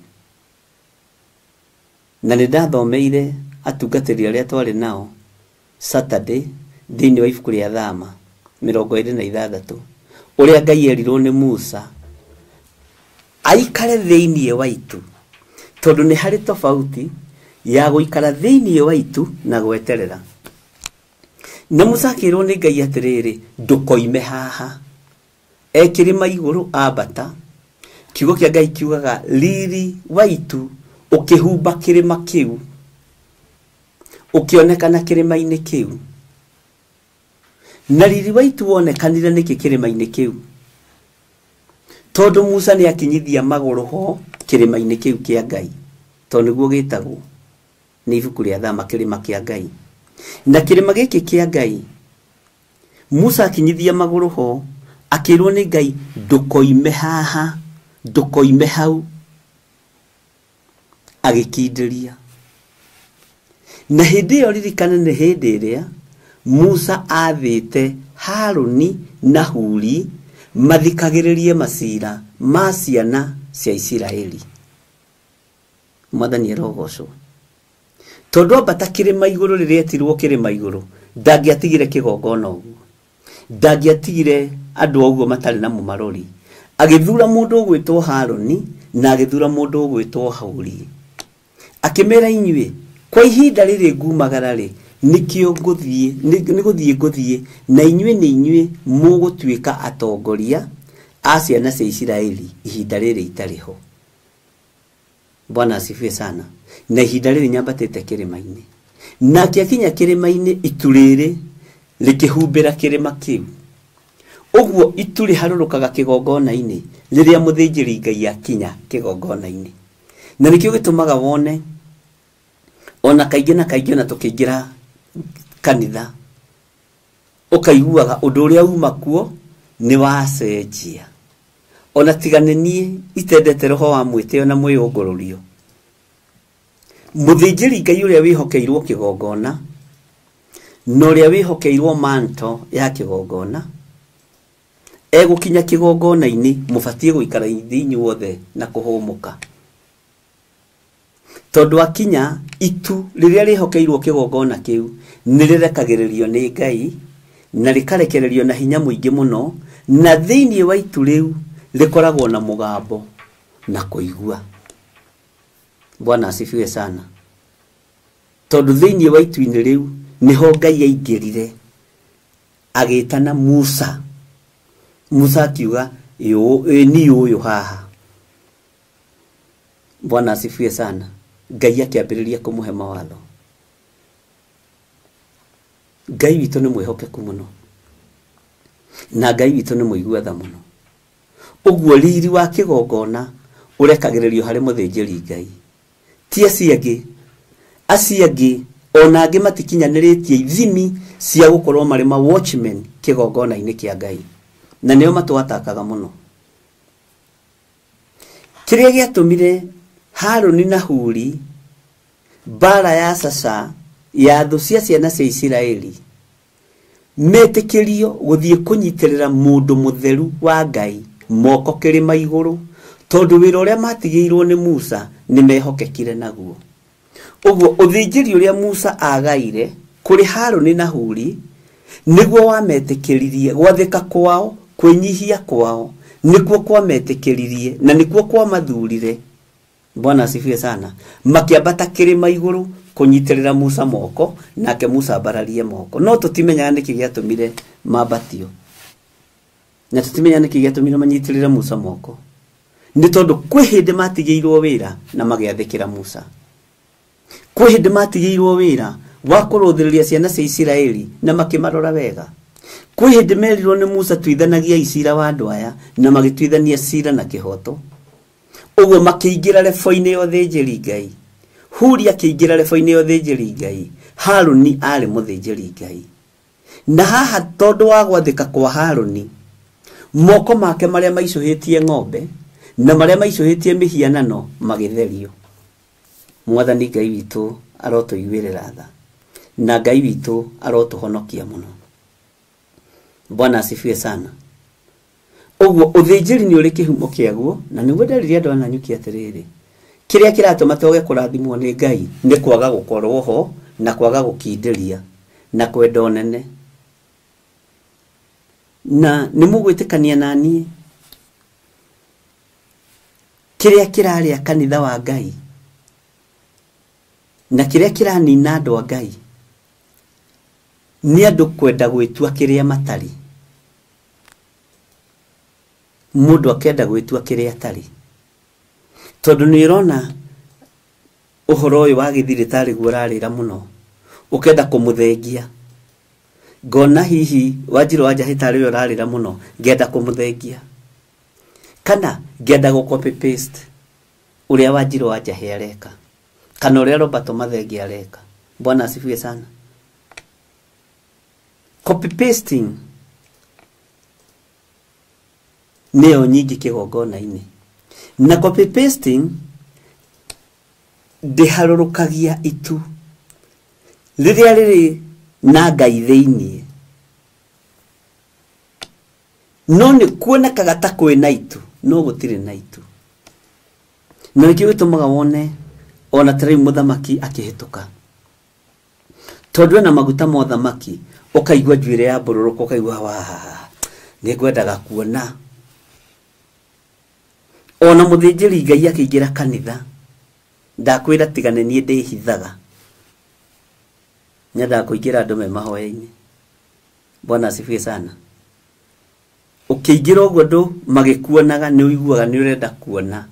Speaker 7: Na nĩ ndathomeire atungatĩri arĩa twarĩ nao Saturday thĩinĩ wa ibuku rĩa Thama 26 ũrĩa Ngai erirwo nĩ Musa aikare thĩinĩ wa itu, tondũ nĩ harĩ tofauti ya gũikara thĩinĩ wa itu na gweterera. Na Musa akĩrwo nĩ Ngai atĩrĩrĩ, ndũkoime haha. Ekĩrĩma igũrũ ambata, kiugo kĩa Ngai kiugaga riri wa itu ũkĩhumba kĩrĩma kĩu, ũkĩonekana kĩrĩma-inĩ kĩu. Na riri wa itu wonekanire nĩkĩ kĩrĩma-inĩ kĩu? Tondũ Musa nĩ akinyithia magũrũ ho kĩrĩma-inĩ kĩu kĩa Ngai, tondũ nĩguo gĩtagwo nĩ ibuku rĩa Thama kĩrĩma kĩa Ngai. Na kĩrĩma gĩkĩ kĩa Ngai Musa akinyithia magũrũ ho, akĩrwo nĩ Ngai ndũkoime haha, ndũkoime hau, agĩkindĩria. Na hĩndĩ ĩyo ririkana nĩ hĩndĩ ĩrĩa Musa athĩte Harũni na Huri mathikagĩrĩrie macira ma ciana cia Isiraeli. Mwathani arogocwo. Tondũ ambata kĩrĩma igũrũ rĩrĩa etirwo kĩrĩma igũrũ, ndangĩatigire kĩgongona ũguo, ndangĩatigire andũ ũguo matarĩ na mũmarori. Agĩthura mũndũ ũgwĩtwo Harũni na agĩthura mũndũ ũgwĩtwo Huri, akĩmera inyuĩ, kwa ihinda rĩrĩ ngumagara rĩ, nĩkĩo ngũthiĩ na inyuĩ mũgũtuĩka atongoria a ciana cia Isiraeli ihinda rĩrĩ itarĩ ho. Bwana asifiwe sana. Na ihinda rĩrĩ nyambatĩte kĩrĩma-inĩ, nake akinya kĩrĩma-inĩ itu rĩrĩ rĩkĩhumbĩra kĩrĩma kĩu. Ũguo itu rĩharũrũkaga kĩgongona-inĩ rĩrĩa mũthĩnjĩri Ngai akinya kĩgongona-inĩ. Na nĩkĩo gĩtũmaga wone ona kaingĩ na kaingĩ ona tũkĩingĩra kanitha ũkaiguaga ũndũ ũrĩa uma kuo nĩ wacenjia. Ona tigane niĩ itendete roho wa mwĩtĩo na mwĩyũngũrũrio. Mũthĩnjĩri Ngai ũrĩa wĩhokeirwo kĩgongona no ria wihokeirwo manto ya kigongona egukinya kigongona-ini mubatie guikara ithinyu wothe na kuhumuka tondu akinya itu riria rihokeirwo kigongona kiu nirirekagererio ni Ngai na rikarekererio na hinya muingi muno na thiini wa itu riu rikoragwo na mugambo na kuigua. Bwana asifiwe sana. Tondu thiini wa itu-ini riu niho Ngai aingirire agitana Musa. Musa akiuga ni uyu haha. Bwana asifiwe sana. Ngai akiambiriria kumuhe mawatho. Ngai witu ni mwihokeku muno na Ngai witu ni muigua tha muno. Uguo riri wa kigongona urekagererio hari muthinjiri Ngai ti aciangi ona angi matikinyaniretie ithimi cia gukorwo mari ma watchmen kigongona-ini kia Ngai na nio matwatakaga muno. Kiria giatumire Haruni na Huri bara ya sasa ya thu cia ciana cia Isiraeli metekerio guthie kunyitirira mundu mutheru wa Ngai moko kirima iguru tondu wira uria matigiirwo ni Musa ni mehokekire naguo. Uguo uthinjiri uria Musa agaire kuri Haruni na Huri niguo wametekeririe gwathika kwao kwinyihia kwao nikuo kwa metekeririe na nikuo kwa mathurire. Bwana asifiwe sana. Makiambata kirima iguru kunyitirira Musa moko nake Musa bararie moko no tutimenya niki giatumire mabatio na tutimenya niki giatumire manyitirire Musa moko ni tondu kwi hindi matigiirwo wira na magiathikira Musa. Kwi hindi matigiirwo wira wa kuruthiriria ciana cia Isiraeli na makimarora wega. Kwi hindi merirwo ni Musa tuithanagia icira wa andu aya na magituithania cira na kihoto. Uguo makiingira lebo-ini ya uthinjiri Ngai. Huri akiingira lebo-ini ya uthinjiri Ngai. Haruni ari muthinjiri Ngai. Na haha tondu wa gwathika kwa Haruni moko make maria maicuhitie ng'ombe na maria maicuhitie mihianano magitherio. Mwathani Ngai witu arotuiguirira tha na Ngai witu arotuhonokia muno. Bwana asifiwe sana. Uguo uthinjiri ni uri kihumo kiaguo na niguo ndariria andu ananyukia atiriri kiria kiratuma toge kurathimwo ni Ngai ni kwaga gukorwo ho na kwaga gukindiria na kwenda onene na nimugwitikania nani kiria kiraria kanitha wa Ngai na kiria kiranina andu a Ngai ni andu kwenda gwitua kiria matari. Mundu akenda gwitua kiria atari tondu ni irona uhoro uyu wa githiritari gurarira muno ukenda kumuthengia ngona hihi Wanjiru wa Njahitari uyu urarira muno ngenda kumuthengia kana ngenda go copy paste uria Wanjiru wa Njahi areka kana uria Robert Mathengi areka. Bwana asifiwe sana. Copy pasting neo nyingi kigongona-ini na copy pasting ndiharurukagia itu riria riri na Ngai thiini no ni kuonekaga ta kwina itu no gutire na itu na nikio gitumaga wone ona tari muthamaki akihituka tondu na maguta mo thamaki ukaigwa njuire ya mbururuko ukaigwa wa ni ngwendaga kuona ona muthinjiri Ngai akiingira kanitha ndakwira tigane nie ndihithaga nyenda kuingira andu me mahoya-ini. Bwana asifiwe sana. Ukiingira uguo andu magikuonaga ni uiguaga ni urenda kuona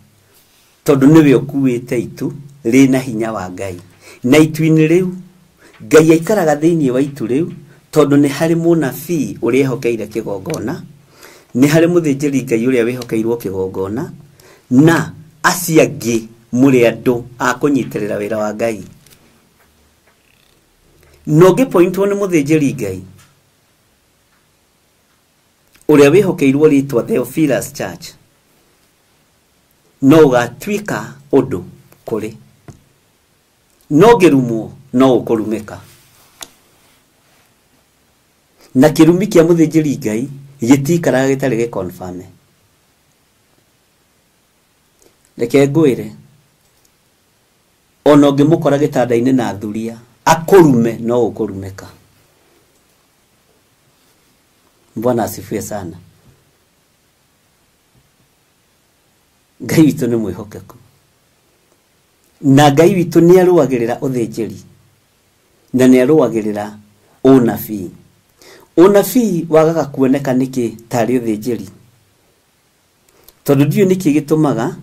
Speaker 7: tondu niwe ukuite itu rina hinya wa Ngai na itu-ini riu Ngai aikaraga thiini wa itu riu tondu ni hari munabii uria ehokeire kigongona ni hari muthinjiri Ngai uria wihokeirwo kigongona na aciangi muri andu a kunyitirira wira wa Ngai. Noge point one muthinjiri Ngai uria wihokeirwo ritwa Theophilus Church no gatwika undu kuri no gerumo no ukurumika. na kirumi kia muthĩnjĩri Ngai gĩtikaraga gĩtarĩ gĩconfirm. Reke ngwĩre ona ũngĩmũkora gĩtanda-inĩ na thuria akũrume no ũkũrumĩka. Bwana asifiwe sana. Ngai witũ nĩ mwĩhokeku, na Ngai witũ nĩ arũagĩrĩra ũthĩnjĩri na nĩ arũagĩrĩra ũnabii. Ũnabii wagaga kuoneka nĩkĩ tarĩ ũthĩnjĩri, tondũ ndiũ nĩkĩ gĩtũmaga,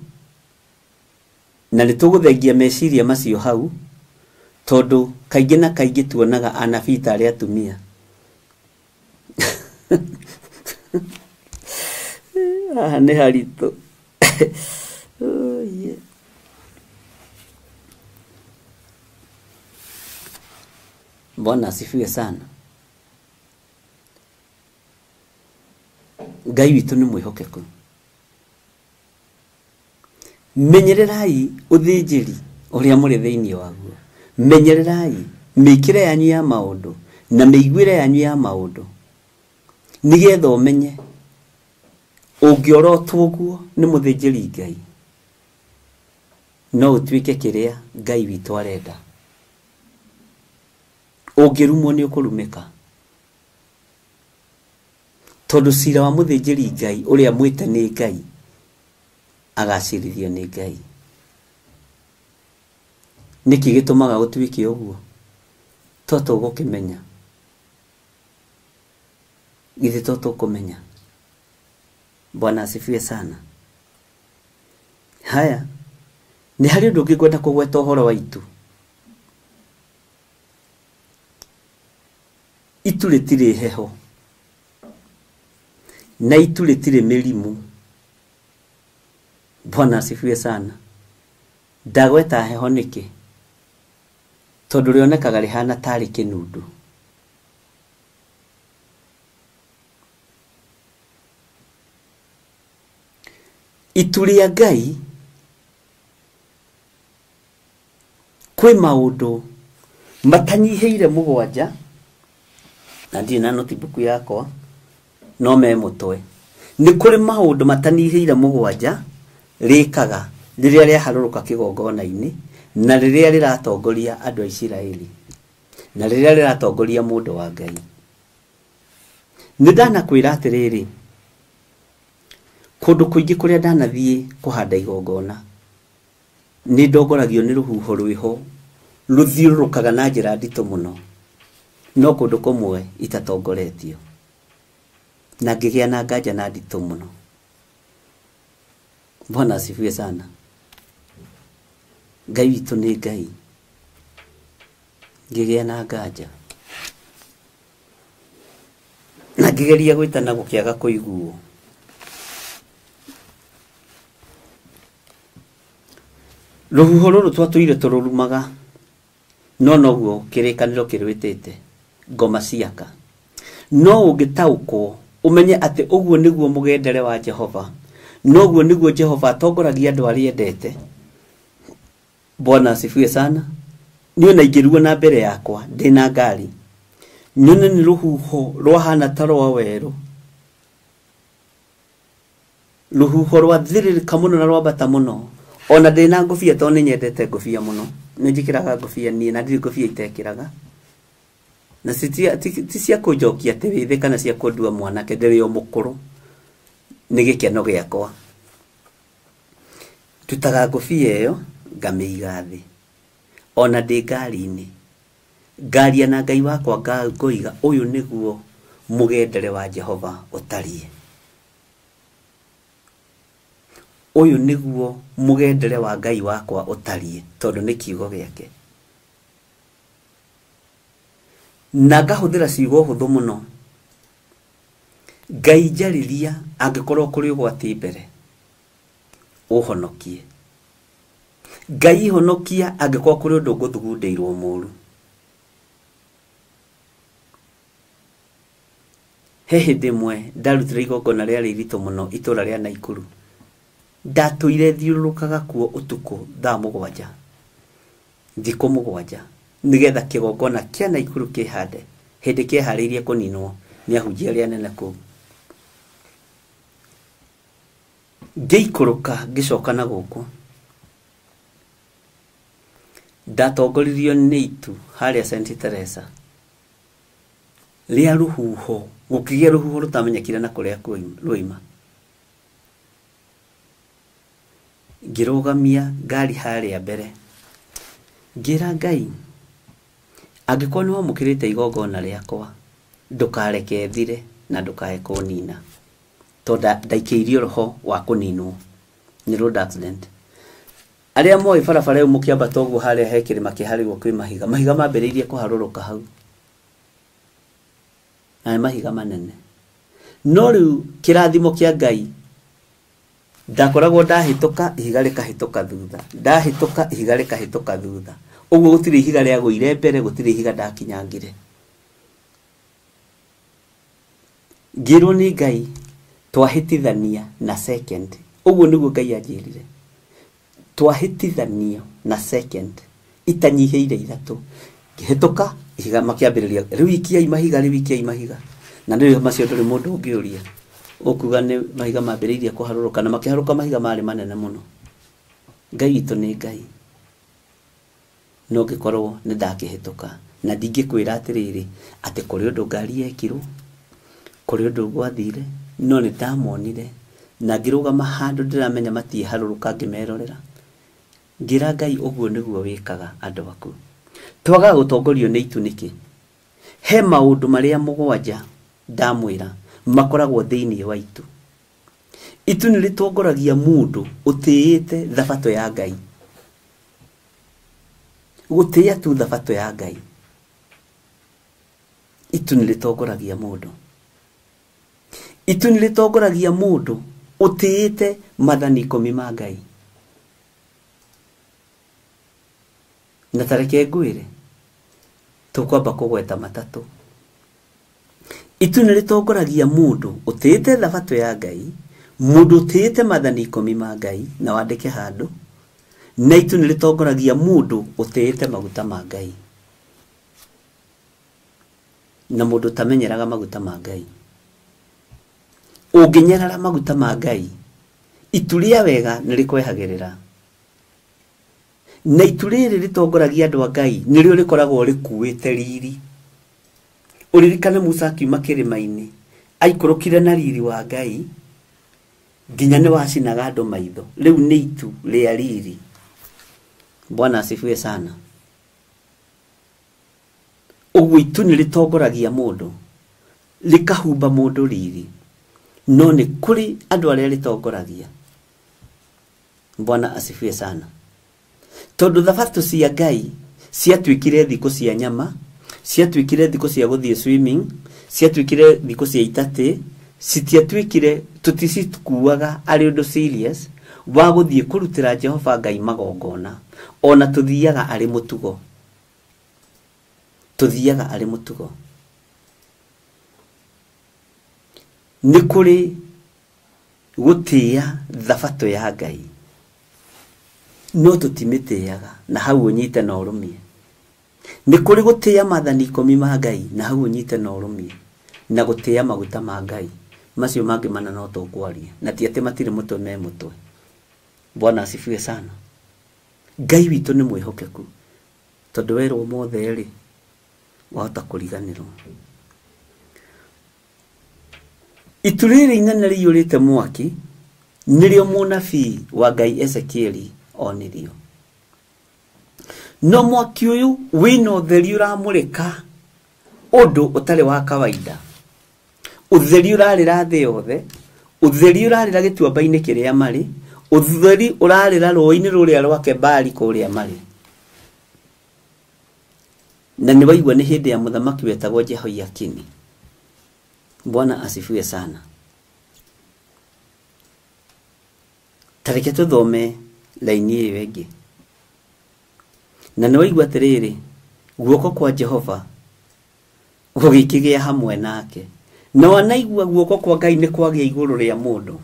Speaker 7: na nĩ tũgũthengia meciria macio hau, tondũ kaingĩ na kaingĩ tuonaga anabii tarĩ atumia. Nĩ haritũ. Bwana asifiwe sana. Ngai witũ nĩ mwĩhokeku. Menyererai ũthĩnjĩri ũrĩa mũrĩ thĩinĩ waguo. Menyererai mĩkĩre yanyu ya maũndũ na mĩiguĩre yanyu ya maũndũ, nĩgetha ũmenye ũngĩorotwo ũguo nĩ mũthĩnjĩri Ngai no ũtuĩke kĩrĩa Ngai witũ arenda. Ũngĩrumwo nĩ ũkũrumĩka, tondũ cira wa mũthĩnjĩri Ngai ũrĩa mwĩte nĩ Ngai agacirithio nĩ Ngai. Nĩkĩ gĩtũmaga gũtuĩke ũguo? To tũgũkĩmenya, githĩ to tũkũmenya. Bwana asifiwe sana. Haya, nĩ harĩ ũndũ ũngĩ ngwenda kũgweta ũhoro wa itu. Itu rĩtirĩ heho na itu rĩtirĩ mĩrimũ. Bwana asifiwe sana. Ndagweta heho nĩkĩ? Tondũ rĩonekaga rĩhana tarĩ kĩnundu. Itu rĩa Ngai kwĩ maũndũ matanyihĩire 7, na ndirĩ na notebook yakwa no me mũtwe. Nĩ kũrĩ maũndũ matanyihĩire 7 rĩkaga rĩrĩa rĩaharũrũka kĩgongona-inĩ na rĩrĩa rĩratongoria andũ a Isiraeli na rĩrĩa rĩratongoria mũndũ wa Ngai. Nĩ ndanakwĩra atĩrĩrĩ, kũndũ kũingĩ kũrĩa ndanathiĩ kũhanda igongona nĩ ndongoragio nĩ rũhuho rwĩho rũthiũrũrũkaga na njĩra nditũ mũno, no kũndũ kũmwe itatongoretio na ngĩgĩa na nganja na nditũ mũno. Bwana asifiwe sana. Ngai witũ nĩ Ngai. Ngĩgĩa na nganja na ngĩgeria gwĩtana gũkĩaga kũiguo. Rũhuho rũrũ twatũire tũrũrumaga, no noguo kĩrĩkanĩro kĩrwĩtĩte ngoma ciaka. No ũngĩtaũkwo umenye atĩ ũguo nĩguo mũgendere wa Jehova, noguo nĩguo Jehova atongoragia andũ arĩa endete. Bwana asifiwe sana. Niĩ ona ingĩruo na mbere yakwa ndĩna ngari, nyone nĩ rũhuho rwahana ta rwa werũ, rũhuho rwathirĩrĩka mũno na rwambata mũno. Ona ndĩna ngũbia tondũ nĩ nyendete ngũbia mũno, nĩ njĩkĩraga ngũbia niĩ na ndirĩ ngũbia itekĩraga, na ti cia kũnjokia atĩ wĩthĩ kana cia kũndua mwanake, ndĩrĩ o mũkũrũ, nĩ gĩkeno gĩakwa. Ndutaga ngũbia ĩyo ngamĩiga thĩ, ona ndĩ ngari-inĩ ngaria na Ngai wakwa ngoiga ũyũ nĩguo mũgendere wa Jehova ũtariĩ. Ũyũ nĩguo mũgendere wa Ngai wakwa ũtariĩ, tondũ nĩ kiugo gĩake. Na ngahũthĩra ciugo hũthũ mũno. Ngai njarĩria angĩkorwo kũrĩ ũgwati mbere, ũhonokie. Ngai honokia angĩkorwo kũrĩ ũndũ ngũthugundĩirwo mũũru. He hĩndĩ ĩmwe ndarutire igongona rĩarĩ iritũ mũno itũũra rĩa Naikuru. Ndatũire thiũrũrũkaga kuo ũtukũ thaa 7, thikũ 7, nĩgetha kĩgongona kĩa Naikuru kĩhande hĩndĩ kĩeharĩirie kũninwo ni ahunjia ria nene ku ngeikũrũka ngicoka na gũkũ ndatongoririo nĩ itu harĩa St Teresa ria ruhuho gũkĩgĩa ruhuho rũtamenyekire na kũrĩa rũima ngĩrũgamia ngari harĩa mbere ngira Ngai angĩkorwo nĩ wamũkĩrĩte igongona rĩakwa ndũkareke thire na ndũkae kũnina tonda ndaikĩirio roho wa kũninwo nĩ road accident arĩa moĩ barabara ĩyo mũkĩambata ũguo harĩa he kĩrĩma kĩharĩirwo kwĩ mahiga mambĩrĩirie kũharũrũka hau na mahiga manene no rĩu kĩrathimo kĩa Ngai ndakoragwo ndahĩtũka ihiga rĩkahĩtũka thutha ndahĩtũka ihiga rĩkahĩtũka thutha ũguo gũtirĩ ihiga rĩagũire mbere gũtirĩ ihiga ndakinyangire ngĩrwo nĩ Ngai twahĩtithania na second ũguo nĩguo Ngai anjĩrire twahĩtithanio na second itanyihĩire ithatũ ngĩhĩtũka ihiga makĩambĩrĩria rĩu ikiai mahiga na nĩ macio ndũrĩ mũndũ ũngĩũria ũkuga nĩ mahiga mambĩrĩirie kũharũrũka na makĩharũka mahiga marĩ manene mũno Ngai witũ nĩ Ngai no ngĩkorwo nĩ ndakĩhĩtũka na ndingĩkwĩra atĩrĩrĩ atĩ kũrĩ ũndũ ngari yekirwo kũrĩ ũndũ gwathire no nĩ ndamonire na ngĩrũgama handũ ndĩramenya matiĩharũrũka ngĩmerorera ngira Ngai ũguo nĩguo wĩkaga andũ aku twagaga gũtongorio nĩ itu nĩkĩ he maũndũ marĩa mũgwanja ndamwĩra makoragwo thĩinĩ wa itu nĩ rĩtongoragia mũndũ ũtĩĩte thabatũ ya Ngai gũtĩĩa tu thabatũ ya Ngai itu nĩ rĩtongoragia mũndũ itu nĩ rĩtongoragia mũndũ ũtĩĩte mathani 10 ma Ngai na tareke ngwĩre tũkwamba kũgweta matatũ itu nĩ rĩtongoragia mũndũ ũtĩĩte thabatũ ya Ngai mũndũ ũtĩĩte mathani 10 ma Ngai na wandĩke handũ na itu nĩ rĩtongoragia mũndũ ũtĩĩte maguta ma Ngai na mũndũ tamenyeraga maguta ma Ngai ũngĩnyarara maguta ma Ngai itu rĩa wega nĩ rĩkwehagĩrĩra na itu rĩrĩ rĩtongoragia andũ a Ngai nĩrĩo rĩkoragwo rĩkuĩte riri ũririkane Musa akiuma kĩrĩma-inĩ aikũrũkire na riri wa Ngai nginya nĩ wacinaga andũ maitho rĩu nĩ itu rĩa riri Bwana asifiwe sana ũguo itu nĩ rĩtongoragia mũndũ rĩkahumba mũndũ riri no nĩ kũrĩ andũ arĩa rĩtongoragia Bwana asifiwe sana tondũ thabatũ cia Ngai ciatuĩkire thikũ cia nyama ciatuĩkire thikũ cia gũthiĩ swimming ciatuĩkire thikũ cia itatĩ citiatuĩkire tũticikuaga arĩ ũndũ serious wa gũthiĩ kũrutĩra Jehova Ngai magongona ona tũthiaga arĩ mũtugo nĩ kũrĩ gũtĩĩa thabatũ ya Ngai no tũtimĩtĩaga na hau ũnyite na ũrũmie nĩ kũrĩ gũtĩĩa mathani 10 ma Ngai na hau ũnyite na ũrũmie na gũtĩĩa maguta ma Ngai macio mangĩ mana no tũkwaria na ti atĩ matirĩ mũtwe me mũtwe Bwana asifiwe sana Ngai witũ nĩ mwĩhokeku tondũ werwo mothe rĩ wahota kũriganĩrwo itu rĩrĩ inene rĩiyũrĩte mwaki nĩrĩo mũnabii wa Ngai Ezekieli onirio no mwaki ũyũ wĩna ũtheri ũramũrĩka ũndũ ũtarĩ wa kawaida ũtheri ũrarĩra thĩ yothe ũtheri ũrarĩra gĩtuamba-inĩ kĩrĩa marĩ ũtheri ũrarĩra rũĩ-inĩ rũrĩa rwa Kebari kũrĩa marĩ na nĩ waigua nĩ hĩndĩ ya mũthamaki wetagwo Jehoiakini Bwana asifiwe sana tareke tũthome laini ĩyo ĩngĩ na nĩ waigua atĩrĩrĩ guoko kwa Jehova gũgĩkĩgĩa hamwe nake na wanaigua guoko kwa Ngai nĩ kwagĩa igũrũ rĩa mũndũ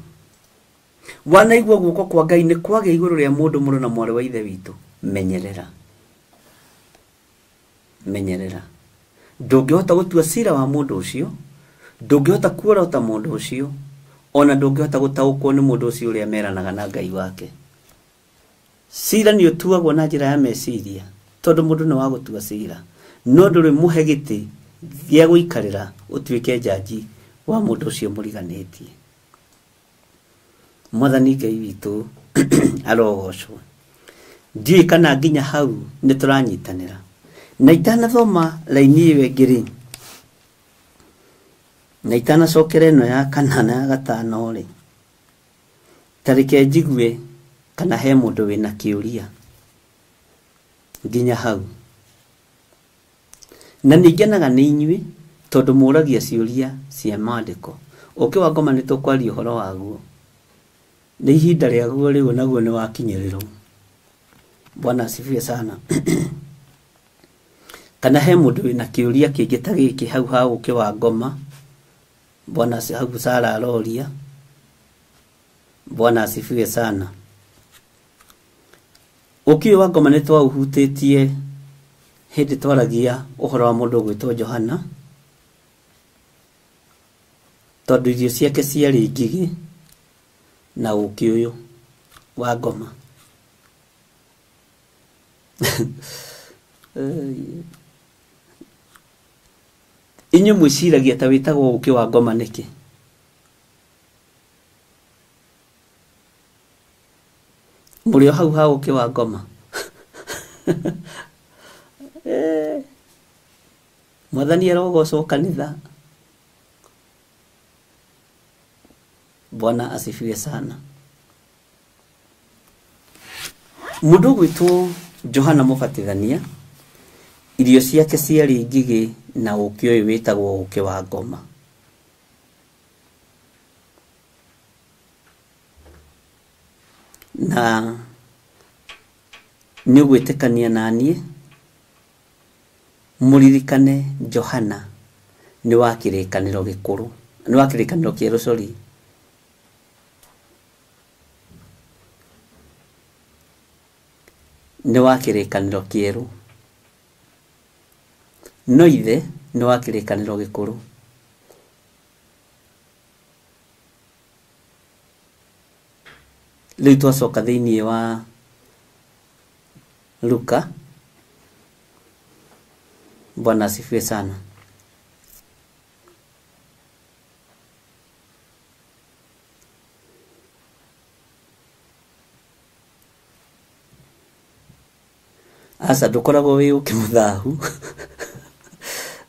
Speaker 7: wanaigua guoko kwa Ngai nĩ kwagĩa igũrũ rĩa mũndũ mũrũ na mwarĩ wa ithe witũ menyerera ndũngĩhota gũtua cira wa mũndũ ũcio ndũngĩhota kuorota mũndũ ũcio, ona ndũngĩhota gũtaũkwo nĩ mũndũ ũcio ũrĩa meranaga na Ngai wake. Cira nĩ ũtuagwo na njĩra ya meciria, tondũ mũndũ nĩ wa gũtua cira, no ndũrĩ mũhe gĩtĩ gĩa gũikarĩra ũtuĩke njanji wa mũndũ ũcio mũriganĩtie. Mwathani Ngai witũ arogocwo. Ndiũĩ kana nginya hau nĩ tũranyitanĩra. Na itanathoma laini ĩyo ĩngĩ-rĩ, na itanacokera ĩno ya 4 na ya 5-rĩ, tarĩke njigue kana he mũndũ wĩna kĩũria nginya hau. Na nĩngenaga nĩ inyuĩ tondũ mũragia ciũria cia maandĩko. Ũkĩ wa Ngoma nĩ tũkwaria ũhoro waguo. Nĩ ihinda rĩaguo rĩu naguo nĩ wakinyĩrĩrwo. Bwana asifiwe sana. Kana he mũndũ wĩna kĩũria kĩngĩ ta gĩkĩ hau ha Ũkĩ wa Ngoma. Bwana hau Sara aroria. Bwana asifiwe sana. Ũkĩ wa Ngoma nĩ twaũhutĩtie hĩndĩ twaragia ũhoro wa mũndũ ũgwĩtwo Johana, tondũ irio ciake ciarĩ ngigĩ na ũkĩ ũyũ wa Ngoma. Inyuĩ mwĩciragia ta wĩtagwo Ũkĩ wa Ngoma nĩkĩ? Mũrĩ o hau ha Ũkĩ wa Ngoma? Mwathani arogocwo kanitha. Bwana asifiwe sana. Mũndũ gwĩtwo Johana Mũbatithania, irio ciake ciarĩ ngigĩ na ũkĩ ũyũ wĩtagwo Ũkĩ wa Ngoma. Na nĩ gwĩtĩkania naniĩ mũririkane Johana nĩ wa kĩrĩkanĩro gĩkũrũ, nĩ wa kĩrĩkanĩro kĩerũ, sorry. Nĩ wa kĩrĩkanĩro kĩerũ, no ithe nĩ wa kĩrĩkanĩro gĩkũrũ. Rĩu twacoka thĩinĩ wa Luka. Bwana asifiwe sana. Asa ndũkoragwo wĩ ũkĩ mũthahu.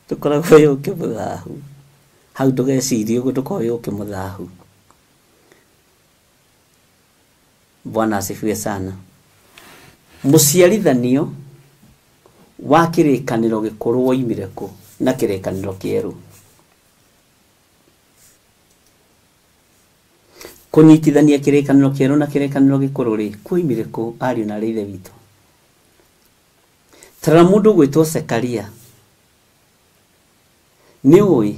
Speaker 7: Ndũkoragwo wĩ ũkĩ mũthahu. Hau ndũgecirie ũguo, ndũkoragwo wĩ ũkĩ mũthahu. Bwana asifiwe sana. Mũciarithanio wa kĩrĩkanĩro gĩkũrũ woimire kũ na kĩrĩkanĩro kĩerũ? Kũnyitithania kĩrĩkanĩro kĩerũ na kĩrĩkanĩro gĩkũrũ-rĩ, kuoimire kũ ariũ na ithe witũ? Tara mũndũ gwĩtwo Zekaria. Nĩ ũĩ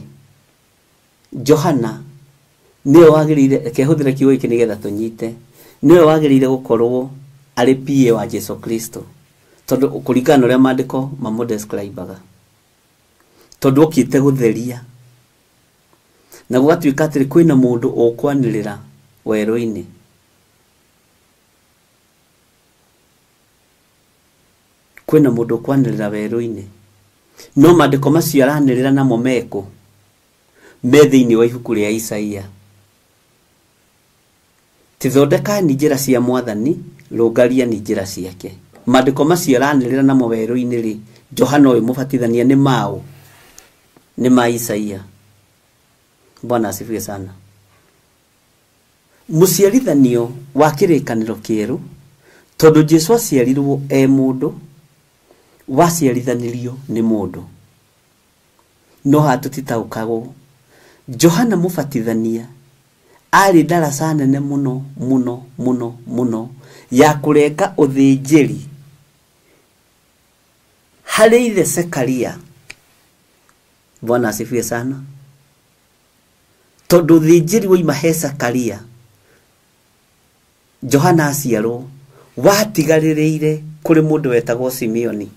Speaker 7: Johana nĩwe wagĩrĩire, kehũthĩra kiugo gĩkĩ nĩgetha tũnyite, nĩwe wagĩrĩire gũkorwo arĩ PA wa Jesu Kristo, tondũ kũringana na ũrĩa maandĩko mamũdescribaga, tondũ okĩte gũtheria na gũgatuĩka atĩ kwĩna mũndũ ũkwanĩrĩra werũ-inĩ. Kwĩna mũndũ ũkwanĩrĩra werũ-inĩ, no maandĩko macio aranĩrĩra namo meko me thĩinĩ wa ibuku rĩa Isaia. Tithondekani njĩra cia Mwathani, rũngariani njĩra ciake. Maandĩko macio aranĩrĩra namo werũ-inĩ-rĩ, Johana ũyũ Mũbatithania nĩ mao, nĩ ma Isaia. Bwana asifiwe sana. Mũciarithanio wa kĩrĩkanĩro kĩerũ, tondũ Jesũ aciarirwo e mũndũ, waciarithanĩrio nĩ mũndũ. No hatũtitaũkagwo Johana Mũbatithania arĩ ndaraca nene mũno mũno mũno mũno ya kũrenga ũthĩnjĩri harĩ ithe Zekaria. Bwana asifiwe sana. Tondũ ũthĩnjĩri woima he Zekaria, Johana aciarwo watigarĩrĩire kũrĩ mũndũ wetagwo Simeoni.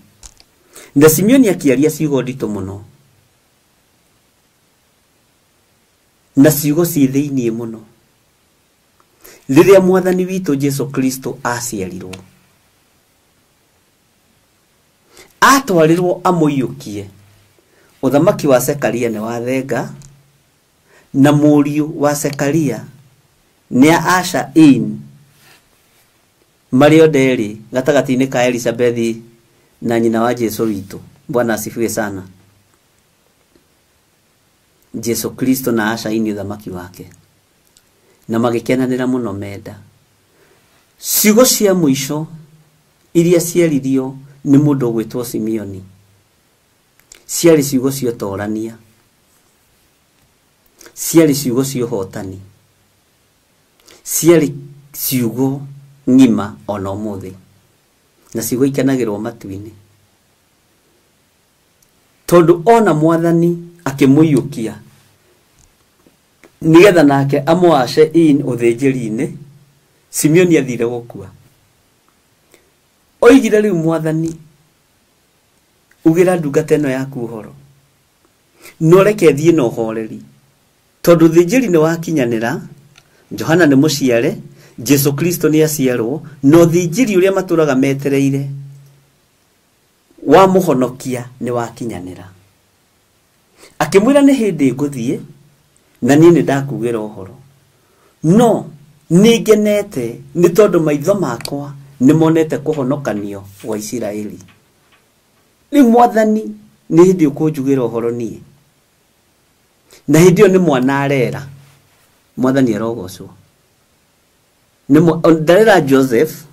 Speaker 7: Na Simeoni akĩaria ciugo nditũ mũno. na ciugo ci thiini muno riria mwathani witu Jesu Kristo aciarirwo atwarirwo amuyukie uthamaki wa Sekaria ni wathenga na muriu wa Sekaria ni Asha in Mario Deli gatagati-ini ka Elizabeth na nyina wa Jesu witu. Bwana asifiwe sana. Jesu Kristo na Asha ini uthamaki wake na magikenanira muno menda. Ciugo cia mwisho iria ciaririo ni mundu gwitwo Simeoni ciari ciugo cia torania, ciari ciugo cia hotani, ciari ciugo ngima ona umuthi, na ciugo ikenagirwo matu-ini tondu ona mwathani akimuyukia nigetha nake amwashe in uthinjiri-ini. Simeoni athire gukua, oigire riu mwathani ugira ndungata ino yaku uhoro no reke thie no horeri tondu thinjiri ni wakinyanira, Johana ni muciare, Jesu Kristo ni aciarwo, no thinjiri uria maturaga metereire wa muhonokia ni wakinyanira. Akimwira ni hindi nguthie na nie ni ndakugira uhoro, no ningenete ni tondu maitho makwa ni monete kuhonokanio wa Isiraeli. Ni mwathani ni hindi ukunjugira uhoro nie, na hindi yo ni mwana arera. Mwathani arogocwo ni ndarera Joseph,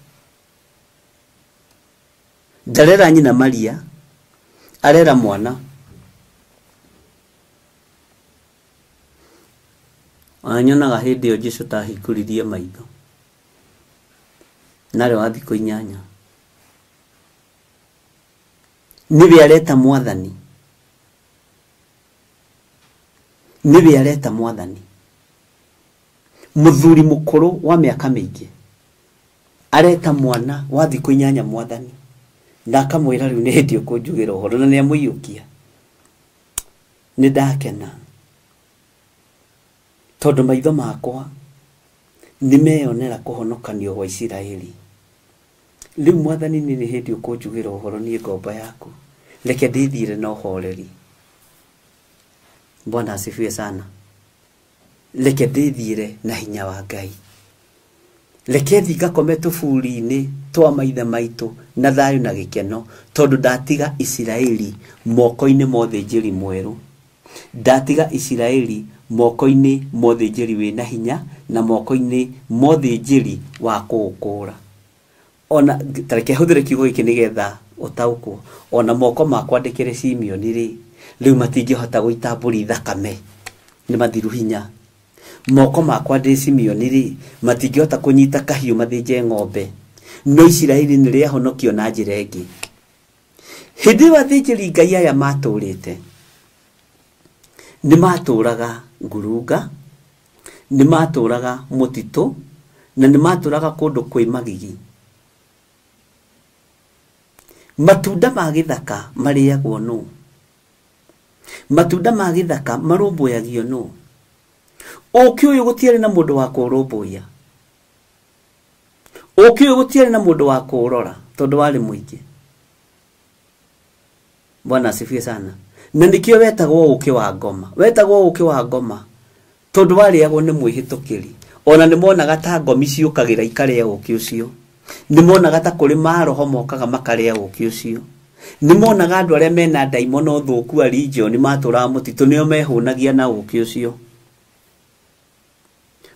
Speaker 7: ndarera nyina Maria, arera mwana. Anyonaga hindi yo Jesu ta hikuririe maitho nare wa thikũ 8 niwe areta mwathani, niwe areta mwathani. Muthuri mukuru wa miaka mingi areta mwana wa thikũ 8 mwathani, na akamwira riu ni hindi ukunjugira uhoro na ni amuyukia. Ni ndakena tondu maitho makwa ni meyonera kuhonokanio wa Isiraeli. Riu mwathani ni hindi ukunjugira uhoro ni ngomba yaku, reke ndithire no horeri. Bwana asifiwe sana. Reke ndithire na hinya wa Ngai, reke thiga kome tuburi-ini twa maithe maitu na thayu na gikeno, tondu ndatiga Isiraeli moko-ini mothinjiri mweru, ndatiga Isiraeli moko-ini mothinjiri wina hinya na moko-ini mothinjiri wa kuukura. Ona tareke huthire kiugo giki nigetha utaukwo, ona moko makwa ndikire Simeoni ri riu matingihota guita mburi thakame, ni mathiru hinya. Moko makwa ndi Simeoni ri matingihota kunyita kahiu mathinje ng'ombe, no Isiraeli ni riahonokio na njira ingi. Hindi wathinjiri Ngai aya maturite ni maturaga ngurunga, ni maturaga mutitu, na ni maturaga kundu kwi magigi. Matunda ma githaka mariagwo no, matunda ma githaka marumboyagio no. Oki uyu gutiari na mundu wa kurumboya, oki uyu gutiari na mundu wa kurora tondu wari muingi. Bwana asifiwe sana. Na ndikio wetagwo uki wa ngoma, wetagwo uki wa ngoma tondu wariagwo ni mwihitukiri. Ona ni monaga ta ngomi ciukagira ikaria uki ucio, ni monaga ta kuri maroho mokaga makaria uki ucio, ni monaga andu aria mena daimono thuku a region ni matura mutitu nio mehunagia na uki ucio.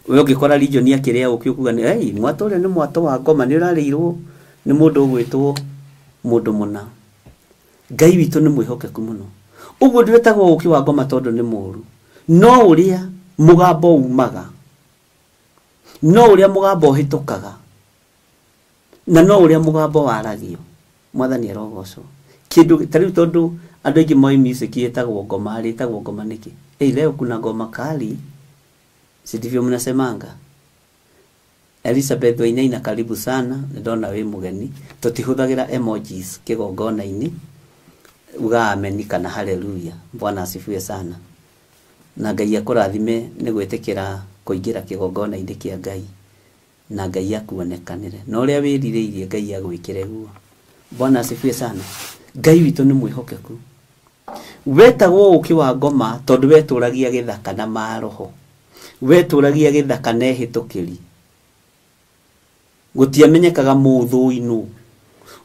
Speaker 7: Uyo ngikora region yakiria uki ukuga ni hey mwatore ni mwato wa ngoma ni urarirwo ni mundu gwitwo mundu muna. Ngai witu ni mwihokeku muno. Uguo ndiwetagwo uki wa ngoma tondu ni muru, no uria mugambo umaga, no uria mugambo hitukaga, na no uria mugambo waragio. Mwathani arogocwo. Kindu tariu tondu andu aingi moi music yetagwo ngoma, ari yetagwo ngoma niki? Leo kuna ngoma kali, si ndivyo mnasemanga? Elizabeth Wainaina, karibu sana, ndona we mugeni. Tutihuthagira emojis kigongona-ini uga amen kana haleluya. Bwana asifiwe sana. na Ngai akũrathime nĩ gwĩtĩkĩra kũingĩra kĩgongona-inĩ kĩa Ngai na Ngai akuonekanĩre na ũrĩa wĩrirĩirie Ngai agwĩkĩre guo. Bwana asifiwe sana. Ngai witũ nĩ mwĩhokeku. Wetagwo ũkĩ wa ngoma tondũ wetũragia gĩthaka na maroho, wetũragia gĩthaka na hĩtũkĩri. Gũtiamenyekaga mũthũi nũ,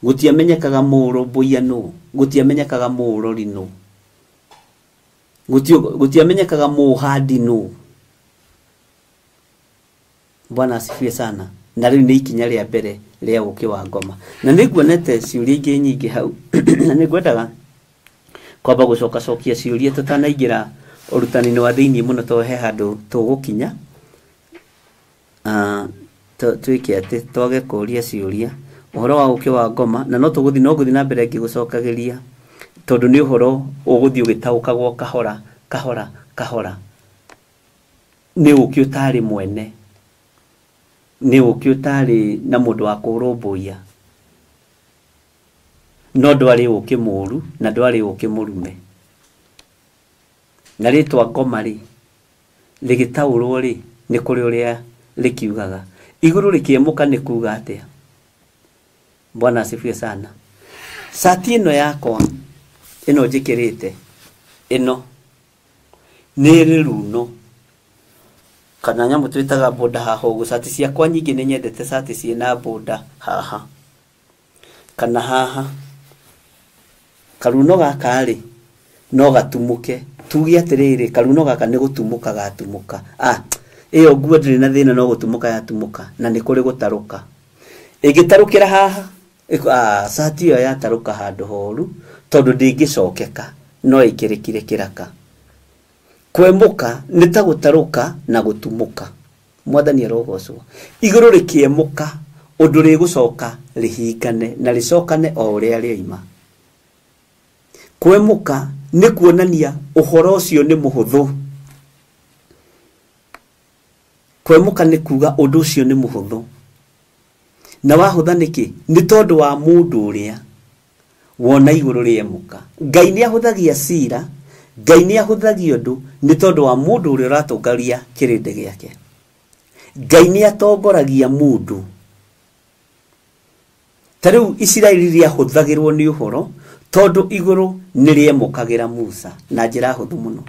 Speaker 7: gũtiamenyekaga mũrũmbũia nũ, gũtiamenyekaga mũrori nũ, gũtiamenyekaga mũhandi nũ. Bwana asifiwe sana. Na rĩu nĩ ikinya rĩa mbere rĩa ũkĩ wa ngoma, na nĩnguonete ciũria ingĩ nyingĩ hau na nĩngwendaga kwamba gũcokia ciũria tũtanaingĩra ũrutani-inĩ wa thĩinĩ mũno tondũ he handũ tũgũkinya twĩke atĩ twage kũria ciũria ũhoro wa ũkĩ wa ngoma, na no tũgũthiĩ na mbere ngĩgũcokagĩria tondũ nĩ ũhoro ũgũthiĩ ũgĩtaũkagwo kahora kahora kahora. Nĩ ũkĩ ũtarĩ mwene, nĩ ũkĩ ũtarĩ na mũndũ wa kũrũmbũia, no ndwarĩ ũkĩ mũru na ndwarĩ ũkĩ mũrume. Na rĩtwa ngoma rĩ rĩgĩtaũrwo rĩ nĩ kũrĩ ũrĩa rĩkiugaga. Igũrũ rĩkĩemũka nĩ kuuga atĩa? Bwana asifiwe sana. Sati ĩno yakwa ĩno njĩkĩrĩte ĩno nĩ rĩruno kana nyamũ twĩtaga boda haha ũguo. Sati ciakwa nyingĩ nĩ nyendete sati ciĩna boda haha kana haha. Karuno gaka rĩ no gatumuke, tuge atĩrĩrĩ karuno gaka nĩ gũtumuka gatumuka. Ĩyo nguo ndĩrĩ na thĩna, no gũtumuka yatumuka na nĩ kũrĩ gũtarũka. Ĩgĩtarũkĩra haha sati ĩyo yatarũka handũ horu tondũ ndĩngĩcokeka, no ĩkĩrĩkire kĩraka. Kwemũka nĩ ta gũtarũka na gũtumuka. Mwathani arogocwo. Igũrũ rĩkĩemũka ũndũ rĩgũcoka rĩhingane na rĩcokane o ũrĩa rĩoima. Kwemũka nĩ kuonania ũhoro ũcio nĩ mũhũthũ. Kwemũka nĩ kuga ũndũ ũcio nĩ mũhũthũ. Na wahũtha nĩkĩ? Nĩ tondũ wa mũndũ ũrĩa wona igũrũ rĩemũka. Ngai nĩ ahũthagia cira, Ngai nĩ ahũthagia ũndũ nĩ tondũ wa mũndũ ũrĩa ũratongoria kĩrĩndĩ gĩake. Ngai nĩ atongoragia mũndũ. Ta rĩu Isiraeli rĩahũthagĩrwo nĩ ũhoro tondũ igũrũ nĩ rĩemũkagĩra Musa na njĩra hũthũ mũno.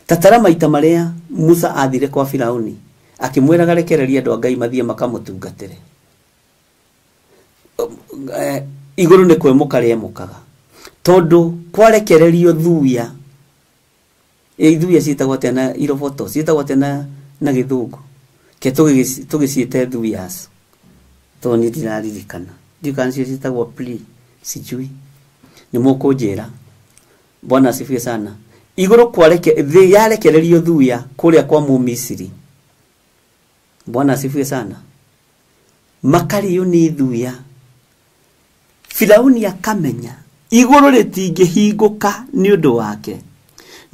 Speaker 7: Tatara maita marĩa Musa athire kwa Firaũni akĩmwĩraga rekereria andũ a Ngai mathiĩ makamũtungatĩre. Igũrũ nĩ kwemũka rĩemũkaga tondũ kwarekererio thuya. Thuya ciĩtagwo atĩa na iroboto, ciĩtagwo atĩa na gĩthũngũ? Ke tũgĩciĩte thuyas tondũ niĩ ndiraririkana. Ndiũ kana cio ciĩtagwo plea, sijui nĩ mũkũnjĩra. Bwana asifiwe sana. Igũrũ thĩ yarekererio thuya kũrĩa kwa Mũmisiri. Bwana asifiwe sana. Makarĩo nĩ thuya. Firaũni akamenya igũrũ rĩtingĩhingũka nĩ ũndũ wake,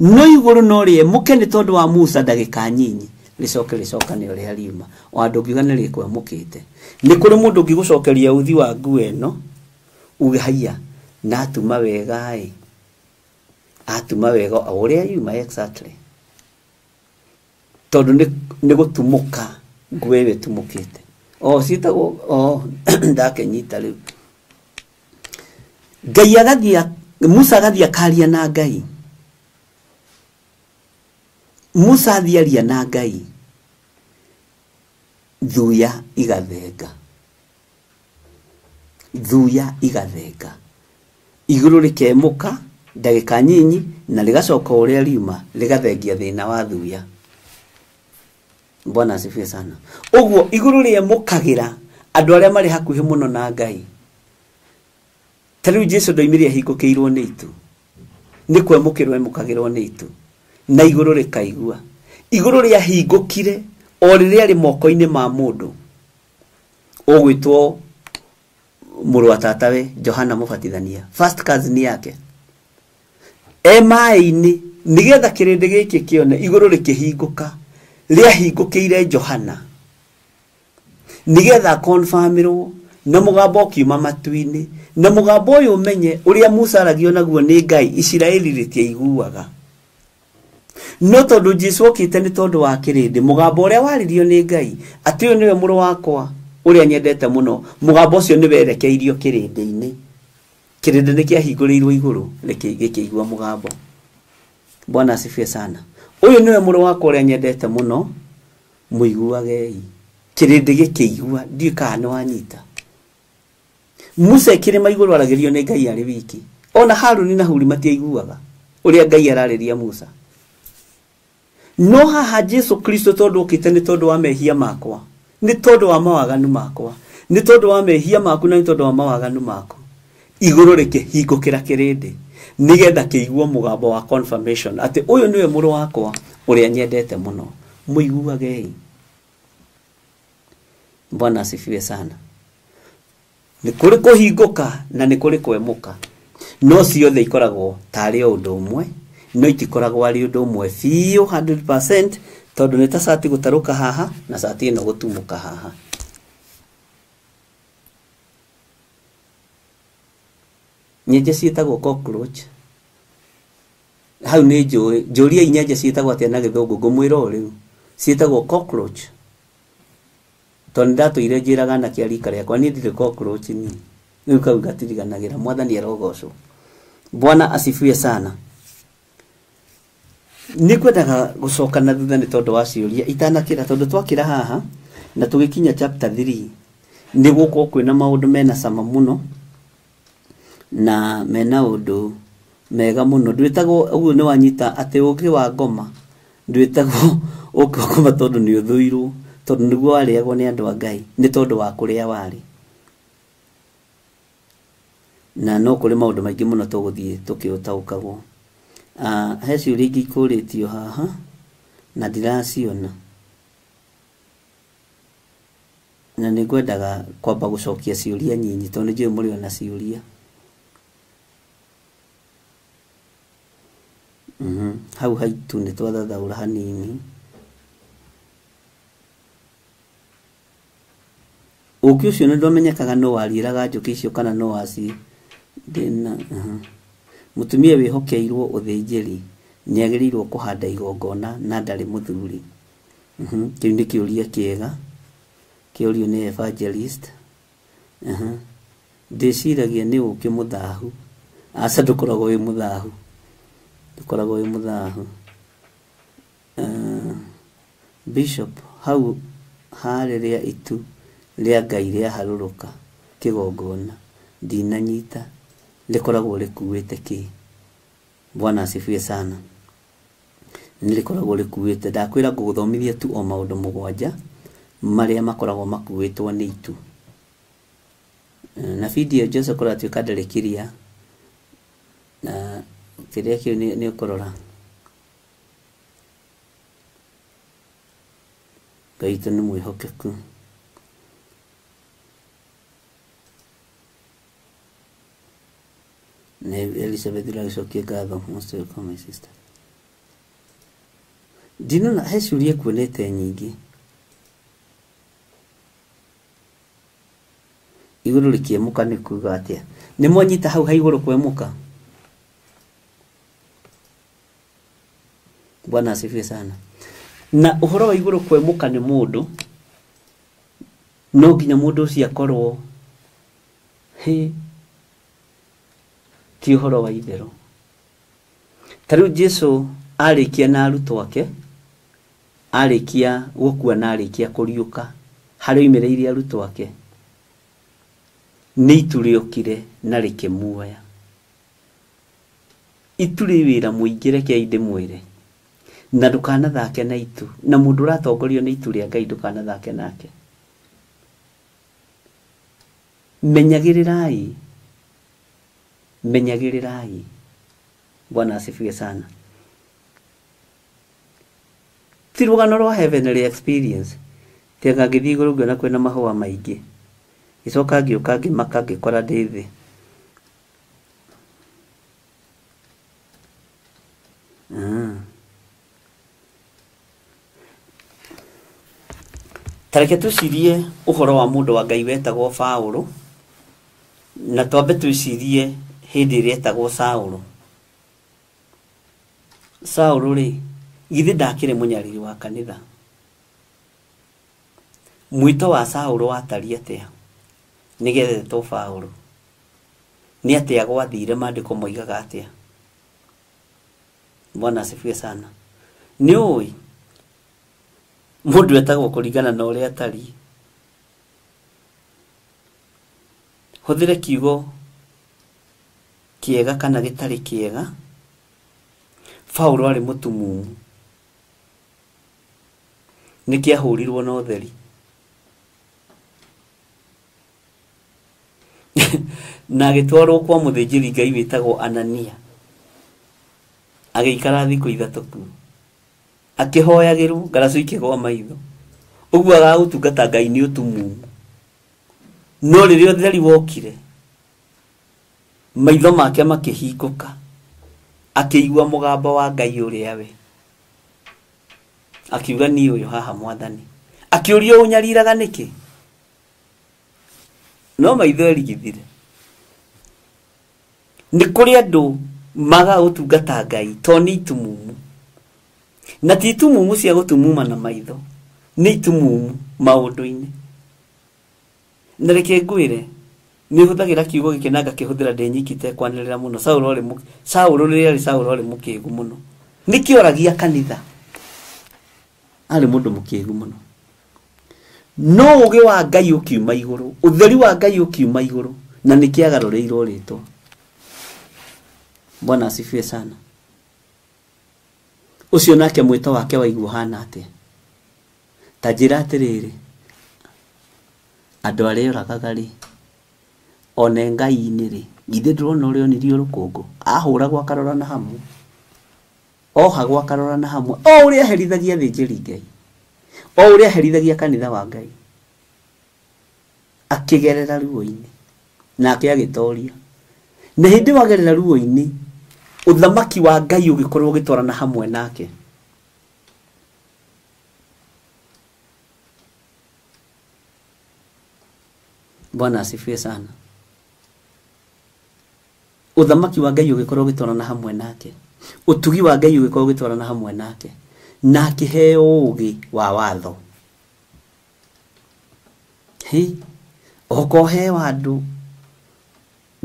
Speaker 7: no igũrũ no rĩemũke nĩ tondũ wa Musa ndagĩka nyinyi rĩcokane ũrĩa riuma. O andũ ngiuga nĩ rĩkwamũkĩte. Nĩ kũrĩ mũndũ ũngĩgũcokeria uthi wa nguo ĩno uge haiya na atuma wega atuma wega o ũrĩa yuma exactly. Tondũ nĩ gũtumũka nguo ĩyo ĩtumũkĩte. Ciĩtagwo ndakenyita rĩu. Ngai agathia, Musa agathia akaria na Ngai. Musa athiaria na Ngai. Thuya igathenga. Thuya igathenga. Igũrũ rĩkemũka ndagĩka nyinyi na rĩgacoka ũrĩa riuma rĩgathengia thĩna wa thuya. Bwana asifiwe sana. Ũguo igũrũ rĩemũkagĩra andũ arĩa marĩ hakuhĩ mũno na Ngai. Tarĩu Jesu ndoimire ahingũkĩirwo nĩ itu. Nĩ kwemũkĩrwo emũkagĩrwo nĩ itu. Na igũrũ rĩkaigua. Igũrũ rĩahingũkire o rĩrĩa rĩ moko-inĩ ma mũndũ ũgwĩtwo mũrũ wa tatawe Johana Mũbatithania. First cousin yake. Maĩ-inĩ nĩgetha kĩrĩndĩ gĩkĩ kĩone igũrũ rĩkĩhingũka rĩahingũkĩire Johana. Nĩgetha confirmĩrwo na mũgambo ũkiuma matu-inĩ na mũgambo ũyũ ũmenye ũrĩa Musa aragio naguo nĩ Ngai Isiraeli rĩtiaiguaga. no tondu Jesu okite ni tondu wa kirindi mugambo uria waririo ni Ngai ati uyu niwe muru wakwa uria nyendete muno mugambo ucio ni werekeirio kirindi-ini kirindi ni kiahinguriirwo iguru gikiigua mugambo. Bwana asifiwe sana. Uyu niwe muru wakwa uria nyendete muno muiguagei. Kirindi gikiigua ndika no anyita. Musa kirima iguru aragirio ni Ngai ari wiki. Ona Haruni na Huri matiaiguaga uria Ngai arariria Musa. No haha Jesu Kristo tondu okite ni tondu wa mehia makwa, ni tondu wa mawaganu makwa, ni tondu wa mehia maku na ni tondu wa mawaganu mako. Iguru rikihingukira kirindi nigetha kiigua mugambo wa confirmation ati uyu niwe muru wakwa uria nyendete muno muiguagei. Bwana asifiwe sana. Ni kuri kuhinguka na ni kuri kwemuka, no ciothe ikoragwo tari undu umwe, no itikoragwo ari undu umwe fiu 100%, tondu ni ta sati gutaruka haha na sati ino gutumuka haha. Nyenje ciitagwo cockroach. Hau ni njuria inyenje ciitagwo atia na githungu ngumwira riu ciitagwo cockroach. Tondu ndatuire njiraga na kiarika riakwa ni ndire cockroach ni riu kau gatiriganagira mwathani arogocwo. Bwana asifiwe sana. Nikwendaga gucoka na thutha ni tondu wa ciuria itanakira tondu twakira haha na tugikinya chapter 3 ni guko kwina maundu mena sama muno na mena undu mega muno. Ndwitagwo uguo ni wanyita ati ugi wa ngoma, ndwitagwo ukoma tondu ni uthuirwo, tondu niguo wariagwo ni andu a Ngai, ni tondu wa kuria wari. Na no kuri maundu maingi muno tuguthie tukiutaukagwo. He ciuria ingi ikuritio haha na ndiraciona, na ningwendaga kwamba gucokia ciuria nyinyi tondu njui muri ona ciuria. Hau haitu ni twathathaura hanini. Uki ucio ni ndomenyekaga no wariraga njuki icio kana no waci ndina mutumia wihokeirwo uthinjiri niagirirwo kuhanda igongona na ndari muthuri. Kiu ni kiuria kiega kiurio ni evangelist. Ndiciragia ni uki muthahu asa ndukoragwo wi muthahu, ndukoragwo wi muthahu. Bishop hau hariria itu ria Ngai ria haruruka kigongona ndinanyita likoragwo rikuite ki. Bwana asifiwe sana. Nilikoragwo rikuite, ndakwira nguguthomithia tu o maundu mugwanja maria makoragwo makuitwo ni itu. Na video Jose koratu kadalekiria na kiria kiu ni ukorora Ngai ni mwihokeku. Ne Elizabeth Lagicokia ngatho most welcome my sister. Dino na hecuria kuonete nyingi iguru likiemuka ni kuga atia ni mwanyita hau haiguru kwemuka. Bwana asifiwe sana. Na uhoro wa iguru kwemuka ni mundu no nginya mundu ucio akorwo ti uhoro wa ithero. Tariu Jesu arikia na arutwo ake, arikia gukua na arikia kuriuka, hari oimereire arutwo ake ni itu riokire na rikimuoya. Itu ri wira muingi reke inde mwire na ndukanathake na itu, na mundu ratongorio ni itu ria Ngai ndukanathake nake. Menyagirirai, menyagirirai. Bwana asifiwe sana. Tirugano rwa heavenly experience tiga ngithi iguru ngiona kwina mahua maingi icoka ngiuka ngimaka ngikora ndithi. Tareke tucirie uhoro wa mundu wa Ngai wetagwo Paulo, na twambe tucirie hindi iri etagwo Saulo. Saulo ri Githĩ ndakĩrĩ mũnyariri wa kanitha. Mwito wa Saũlũ watariĩ atĩa nĩgethetwo Paũlũ? Nĩ atĩa gwathire maandĩko moigaga atĩa? Bwana asifiwe sana. Nĩũĩ mũndũ etagwo kũringana na ũrĩa atariĩ. Hũthĩre kiugo kĩega kana gĩtarĩ kĩega. Paũlũ arĩ mũtumumu, nĩkĩahũrirwo na ũtheri. Na agĩtwarwo kwa mũthĩnjĩri Ngai wĩtagwo Anania, agĩikara thikũ 3 tu akĩhoyagĩrwo, ngaracu ikĩgwa maitho. Ũguo agagũtungata Ngai nĩ ũtumumu. No rĩrĩa ũtheri wokire, maitho make makĩhingũka, akĩigua mũgambo wa Ngai ũrĩa we, akiuga niĩ ũyũ haha Mwathani. Akĩũrio ũnyariraga nĩkĩ? No maitho erigithire. Nĩ kũrĩ andũ maga gũtungata Ngai to nĩ itumumu. Na ti itumumu cia gũtumuma na maitho, nĩ itumumu maũndũ-inĩ. Na reke ngwĩre, nĩ hũthagĩra kiugo gĩkĩ na ngakĩhũthĩra ndĩ nyikite kwanĩrĩra mũno. Saũlũ rĩrĩa arĩ Saũlũ arĩ mũkĩĩgu mũno, nĩkĩoragia kanitha, arĩ mũndũ mũkĩĩgu mũno. No ũgĩ wa Ngai ũkiuma igũrũ, ũtheri wa Ngai ũkiuma igũrũ, na nĩkĩagarũrĩirwo rĩtwa. Bwana asifiwe sana. Ũcio nake mwĩto wake waigua hana atĩa? Ta njĩra atĩrĩrĩ, andũ arĩa oragaga rĩ, one Ngai-inĩ rĩ, githĩ ndũrona ũrĩa onirio rũkũngũ? Ahũragwo akarora na hamwe, ohagwo akarora na hamwe, o ũrĩa aherithagia thĩnjĩri Ngai, o ũrĩa aherithagia kanitha wa Ngai, akĩgerera ruo-inĩ, nake agĩtoria. Na hĩndĩ wagerera ruo-inĩ, ũthamaki wa Ngai ũgĩkorwo ũgĩtwarana hamwe nake. Bwana asifiwe sana. Ũthamaki wa Ngai ũgĩkorwo ũgĩtwarana hamwe nake, ũtugi wa Ngai ũgĩkorwo ũgĩtwarana hamwe nake, na akĩheo ũũgĩ wa watho. Okoheo andũ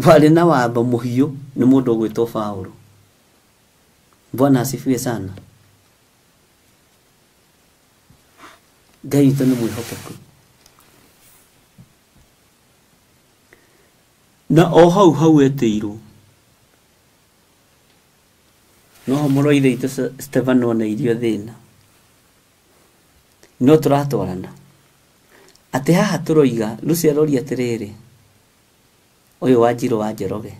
Speaker 7: wale na watho mũhiũ nĩ mũndũ ũgwĩtwo Paũlũ. Bwana asifiwe sana. Ngai witũ nĩ mwĩhokeku. Na o hau etĩirwo. No mũrũ ithe itũ Stefano na irio thĩna. No tũratwarana. Atĩ haha tũroiga Luciarori atĩrĩrĩ, ũyũ Wanjirũ wa Njoroge.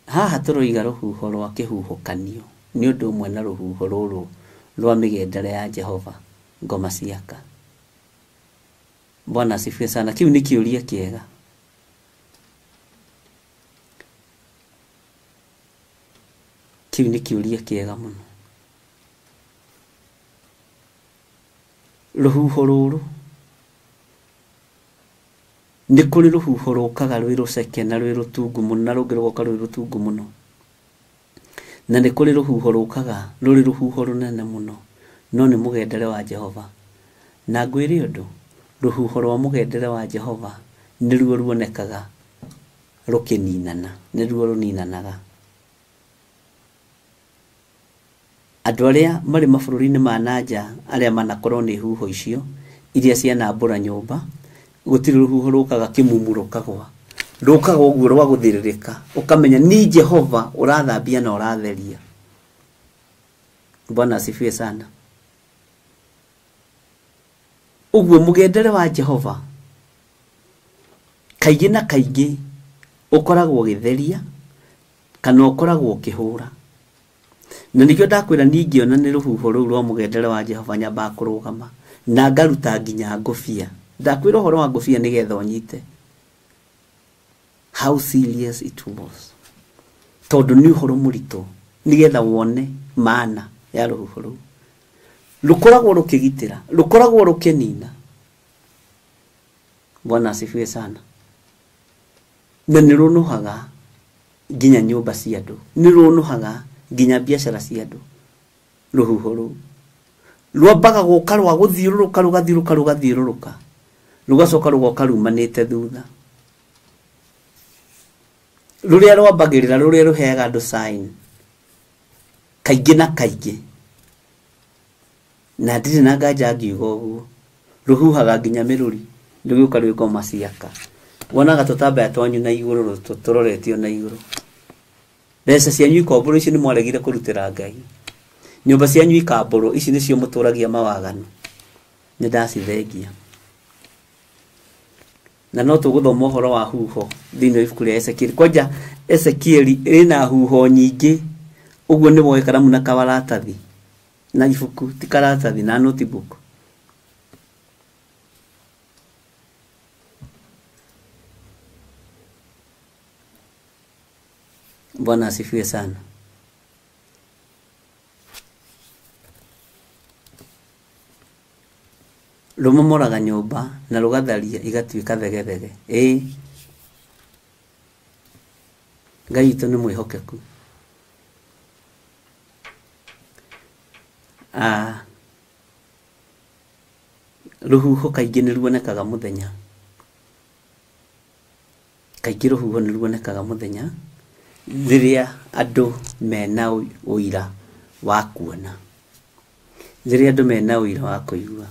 Speaker 7: Haha tũroiga rũhuho rwa kĩhuhũkanio nĩ ũndũ ũmwe na rũhuho rũrũ rwa mĩgendere ya Jehova, ngoma ciaka. Bwana asifiwe sana. Kĩu nĩ kĩũria kĩega. Kĩu nĩ kĩũria kĩega mũno. Rũhuho rũrũ nĩ kũrĩ rũhuho rũkaga rwĩ rũceke na rwĩ rũtungu mũno, na rũngĩ rũgoka rwĩ rũtungu mũno. Na nĩ kũrĩ rũhuho rũkaga rũrĩ rũhuho rũnene mũno, no nĩ mũgendere wa Jehova. Na ngwĩre ũndũ, rũhuho rwa mũgendere wa Jehova nĩruo ruonekaga rũkĩninana, nĩruo rũninanaga. Andũ arĩa marĩ mabũrũri-inĩ ma nanja arĩa manakorwo nĩ huho icio iria cianambũra nyũmba, gũtirĩ rũhuho rũkaga kĩmumurũkagwa, rũkaga ũguo rwa gũthĩrĩrĩka, ũkamenya ni Jehova ũrathambia na ũratheria. Bwana asifiwe sana. Ũguo mũgendere wa Jehova kaingĩ na kaingĩ ũkoragwo ũgĩtheria kana ũkoragwo ũkĩhũra. Na nĩkĩo ndakwĩra ningĩona nĩ rũhuho rũu rwa mũgendere wa Jehova nyambaga kũrũgama na ngaruta nginya ngũbia. Ndakwĩra ũhoro wa ngũbia nĩgetha ũnyite how serious it was, tondũ nĩ ũhoro mũritũ, nĩgetha wone maana ya rũhuho rũu. Rũkoragwo rũkĩgitĩra, rũkoragwo rũkĩnina. Bwana asifiwe sana. Na nĩ rũnũhaga nginya nyũmba cia andũ, nĩ rũnũhaga nginya biacara cia andũ, ruhuho ru rwambaga guka rwa guthiururuka rugathiururuka rugacoka rugoka rumanite thutha ruria rwambagirira ruria ruheaga andu sign kaingi na kaingi na ndiri na nganja ngiuga uguo ruhuhaga nginya miruri rugiuka rwiko maciaka wonaga tutambaya twanyu na iguru turoretio na iguru mbeca cianyu ikomboro ici ni mwaregire kurutira Ngai nyumba cianyu ikamboro ici nicio muturagia mawaganu ni ndacithengia na no tuguthoma uhoro wa huho thini ibuku ria Ezekiel kwanja Ezekiel ina huho nyingi uguo ni moe karamu na kawaratathi na ibuku ti karatathi na notebook Bwana asifiwe sana. Rumomoraga nyumba na rugatharia igatuika thegethege. Ngai itu ni mwihokeku. Ruhuho kaingi ni ruonekaga muthenya. Kaingi ruhuho ni ruonekaga muthenya. Riria andu mena uira wa kuona. Riria andu mena uira wa kuigua.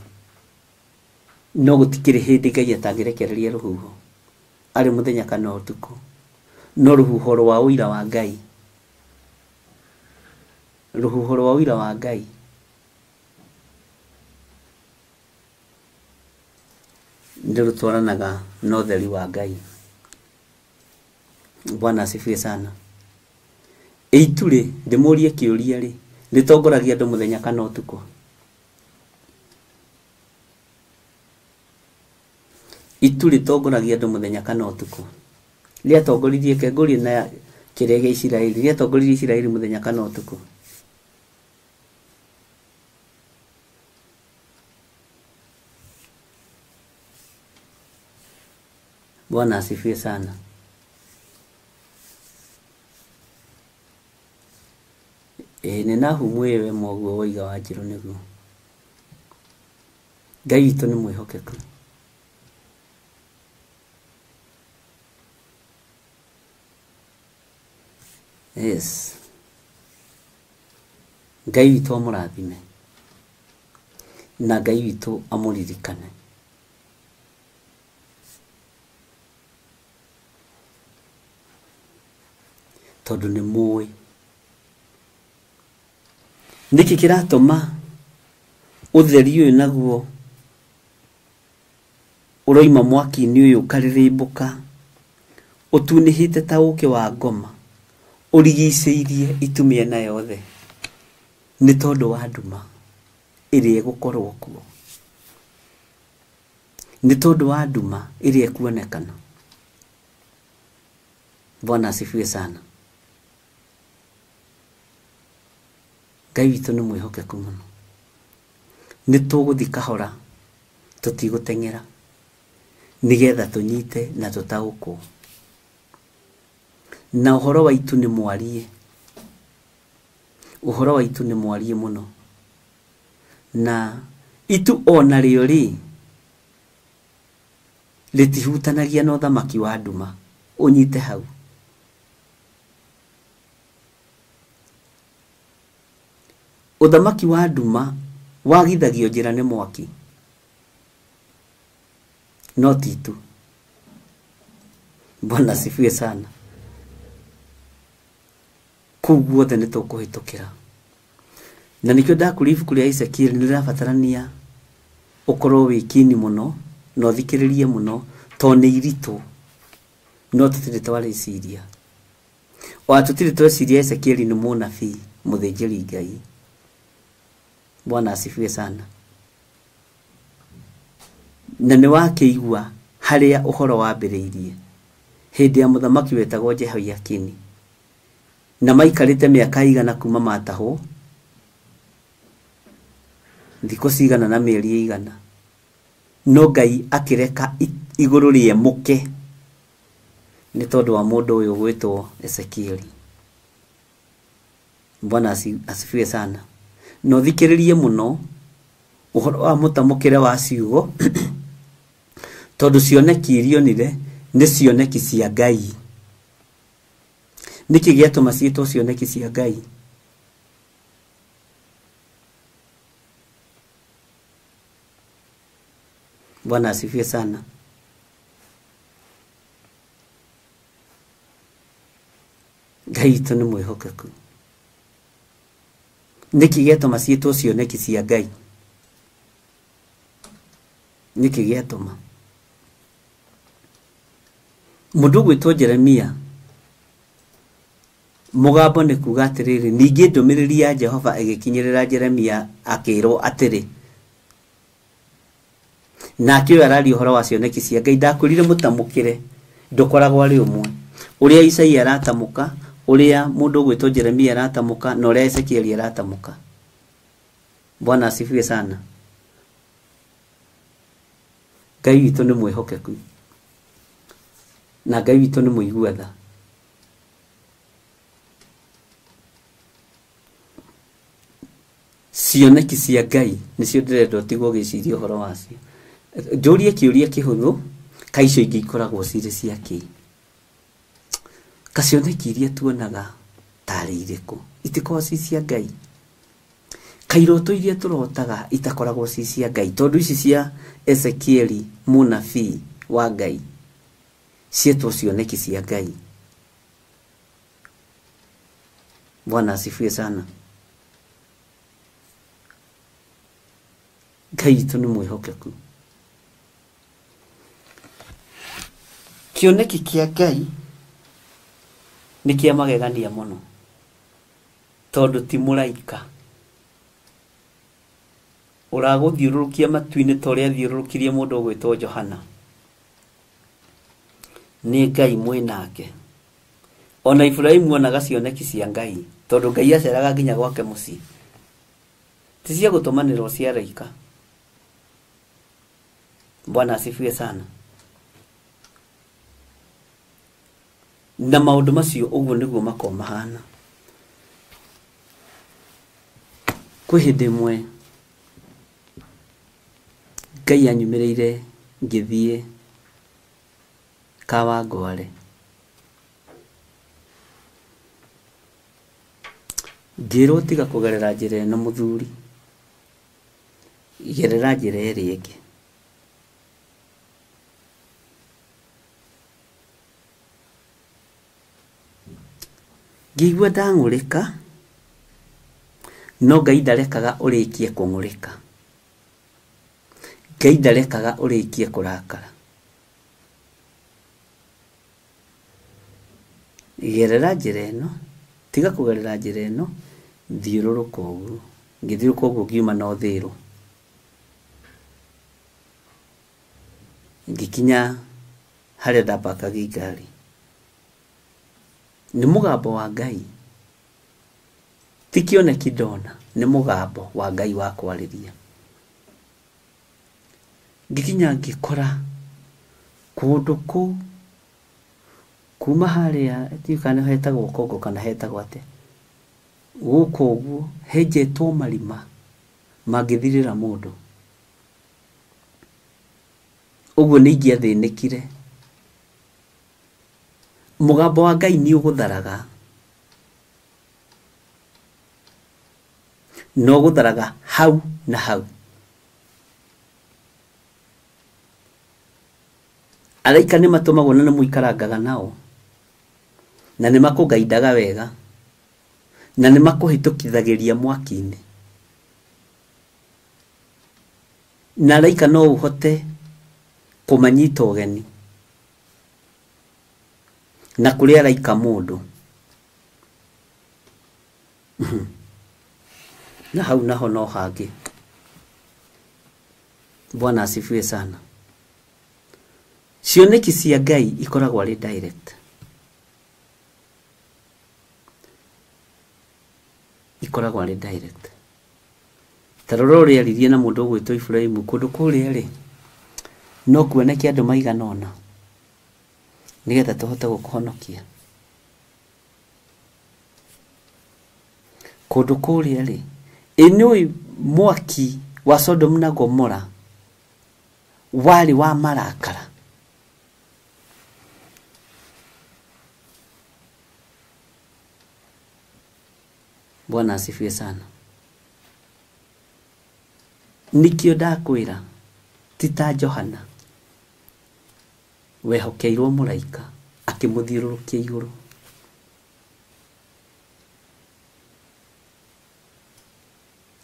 Speaker 7: No gutikire hindi Ngai atangirekereria ruhuho. Ari muthenya kana utuku. No ruhuho rwa uira wa Ngai. Ruhuho rwa uira wa Ngai. Ndirutwaranaga na utheri wa Ngai. Bwana asifiwe sana. Eitule ndimurie kiuria ri ritongoragia andu muthenya kana utuku. Itule tongoragia andu muthenya kana utuku. Ria tongoririe kenguri na kirege Isiraeli, ria tongoririe Isiraeli muthenya kana utuku. Bwana asifiwe sana. Nina humwewe mwoguo woiga wa Njiru niguo. Ngai witũ nĩ mwĩhokeku. Yes. Ngai witũ amũrathime. Na Ngai witũ amũririkane. Tondũ nĩ mũĩ. Niki kiratuma utheri uyu naguo uroima mwaki-ini uyu ukaririmbuka utunihite ta uke wa ngoma urigiceirie itumie na yothe ni tondu wa nduma iria gukorwo kuo ni tondu wa nduma iria kuonekana. Bwana asifiwe sana. Ngai witũ nĩ mwĩhokeku mũno. Nĩ tũgũthi kahora tutigũteng'era nigetha tunyite na tutaũkwo. Na ũhoro wa itu nĩ mwarie. Ũhoro wa itu nĩ mwarie mũno. Na itu ona rĩo rĩtihutanagia na ũthamaki wa nduma. Ũnyite hau. Uthamaki wa nduma wagithagio njira nĩ mwaki. No titu. Bwana asifiwe sana. Kuguothe nĩ tũkũhĩtũkĩra. Na nikio ndakũria ibuku rĩa Ezekiel nĩ rĩrabatarania ũkorwo wĩkini mũno na ũthikĩrĩrie mũno tondũ nĩ iritũ. No tũtirĩ twarĩciria. O tũtirĩ tweciria Ezekiel nĩ mũnabii mũthĩnjĩri Ngai. Bwana asifiwe sana. Na nĩ wakĩigua harĩa ũhoro wambĩrĩirie hĩndĩ ya mũthamaki wetagwo Jehoiakini. Na maikarĩte mĩaka igana kuma matahwo. Thikũ cigana na mĩeri igana. No Ngai akĩreka igũrũ rĩemũke nĩ tondũ wa mũndũ ũyũ gwĩtwo Ezekiel. Bwana asifiwe sana. no thikiririe muno uhoro wa mutamukire wa ciugo tondu cioneki irionire ni cioneki cia Ngai. Niki giatuma ciitwo cioneki cia Ngai? Bwana asifiwe sana. Ngai itu ni mwihokeku. Niki giatuma ciitwo cioneki cia Ngai? Niki giatuma mundu gwitwo Jeremia mugambo ni kuga atiriri, ningi ndumiriri ya Jehova igikinyirira Jeremia akirwo atiri, nakio arari uhoro wa cioneki cia Ngai. Ndakurire mutamukire ndukoragwo ari umwe, uria Isaia aratamuka, uria mundu gwitwo Jeremia aratamuka, na uria Ezekiel aratamuka. Bwana asifiwe sana. Ngai witũ nĩ mwĩhokeku, na Ngai witũ nĩ mũiguatha. Cioneki cia Ngai nĩcio ndĩrenda ũtigwo ũgĩciria ũhoro wacio. Njũrie kĩũria kĩhũthũ, ka icio ingĩ ikoragwo cirĩ cia kĩ? Kacioneki iria tuonaga tarĩ irĩkũ? Itikoragwo ci cia Ngai? Kairoto iria turotaga itakoragwo ci cia Ngai? Tondu ici cia Ezekieli munabii wa Ngai cietwo cioneki cia Ngai. Bwana asifiwe sana. Ngai itu nĩ mwĩhokeku. Kĩoneki kĩa Ngai nĩ kĩa magegania mũno, tondu ti mũraika uraguthiururukia matu-inĩ ta ũrĩa athiũrũrũkirie mũndũ ũgwĩtwo Johana. Nĩ Ngai mwĩnake. Ona Ibrahimu onaga cioneki cia Ngai, tondu Ngai aceraga nginya gwake mũciĩ. Ti cia gũtũmanĩrwo cia araika. Bwana asifiwe sana. Na maũndũ macio ũguo nĩguo makoragwo mahana. Kwĩ hĩndĩ ĩmwe Ngai anyumĩrĩire ngĩthiĩ Kawangware. Ngĩrwo tiga kũgerera njĩra ĩno mũthuri, gerera njĩra ĩrĩa ĩngĩ. Ngĩigua ndang'ũrĩka, no Ngai ndarekaga ũrĩkie kũng'ũrĩka. Ngai ndarekaga ũrĩkie kũrakara. Gerera njĩra ĩno, tiga kũgerera njĩra ĩno, thiũrũrũka ũguo. Ngĩthiũrũrũka ũguo ngiuma na ũthĩĩro. Ngĩkinya harĩa ndapakaga ngari. Nĩ mũgambo wa Ngai, ti kĩoneki ndona, nĩ mũgambo wa Ngai wa kwarĩria. Ngĩkinya ngĩkora kũndũ kũu kuma harĩa kana hetagwo Kongo kana hetagwo atĩa, gũkũ ũguo henjetwo marima mangĩthirĩra mũndũ. Ũguo nĩ ingĩathĩnĩkire. Mũgambo wa Ngai nĩ ũgũtharaga, no gũtharaga hau na hau. Araika nĩ matũmagwo na nĩ mũikarangaga nao, na nĩ makũngaindaga wega, na nĩ makũhĩtũkithagĩria mwaki-inĩ. Na araika no ũhote kũmanyita ũgeni, na kũrĩ araika mũndũ. Na hau naho no hangĩ. Bwana asifiwe sana. Cioneki cia Ngai ikoragwo arĩ direct. Ikoragwo arĩ direct. Tarora ũrĩa aririe na mũndũ ũgwĩtwo Ibrahimu kũndũ kũrĩa rĩ, no kuoneke andũ maigana ũna nĩgetha tũhote gũkũhonokia. Kũndũ kũrĩa rĩ, Inui mwaki wa Sodom na Gomora wali wa marakara. Bwana asifiwe sana. Nikio ndakwira tita Johana wehokeirwo muraika akimuthiururukia iguru.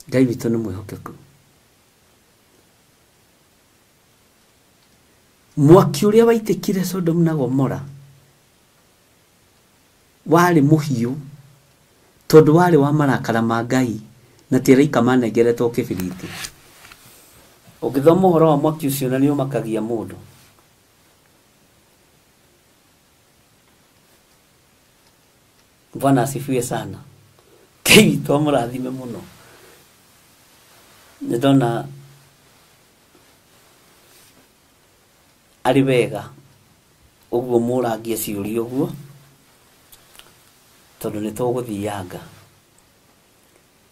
Speaker 7: Ngai witũ nĩ mwĩhokeku. Mwaki ũrĩa waitĩkire Sodom na Gomora warĩ mũhiũ tondũ warĩ wa marakara ma Ngai na ti araika manengeretwo kĩbiriti. Ũngĩthoma ũhoro wa mwaki ũcio na nĩũmakagia mũndũ. Bwana asifiwe sana. Ngai witũ amũrathime mũno. Nĩndona arĩ wega ũguo mũrangie ciũria ũguo tondũ nĩtũgũthianga.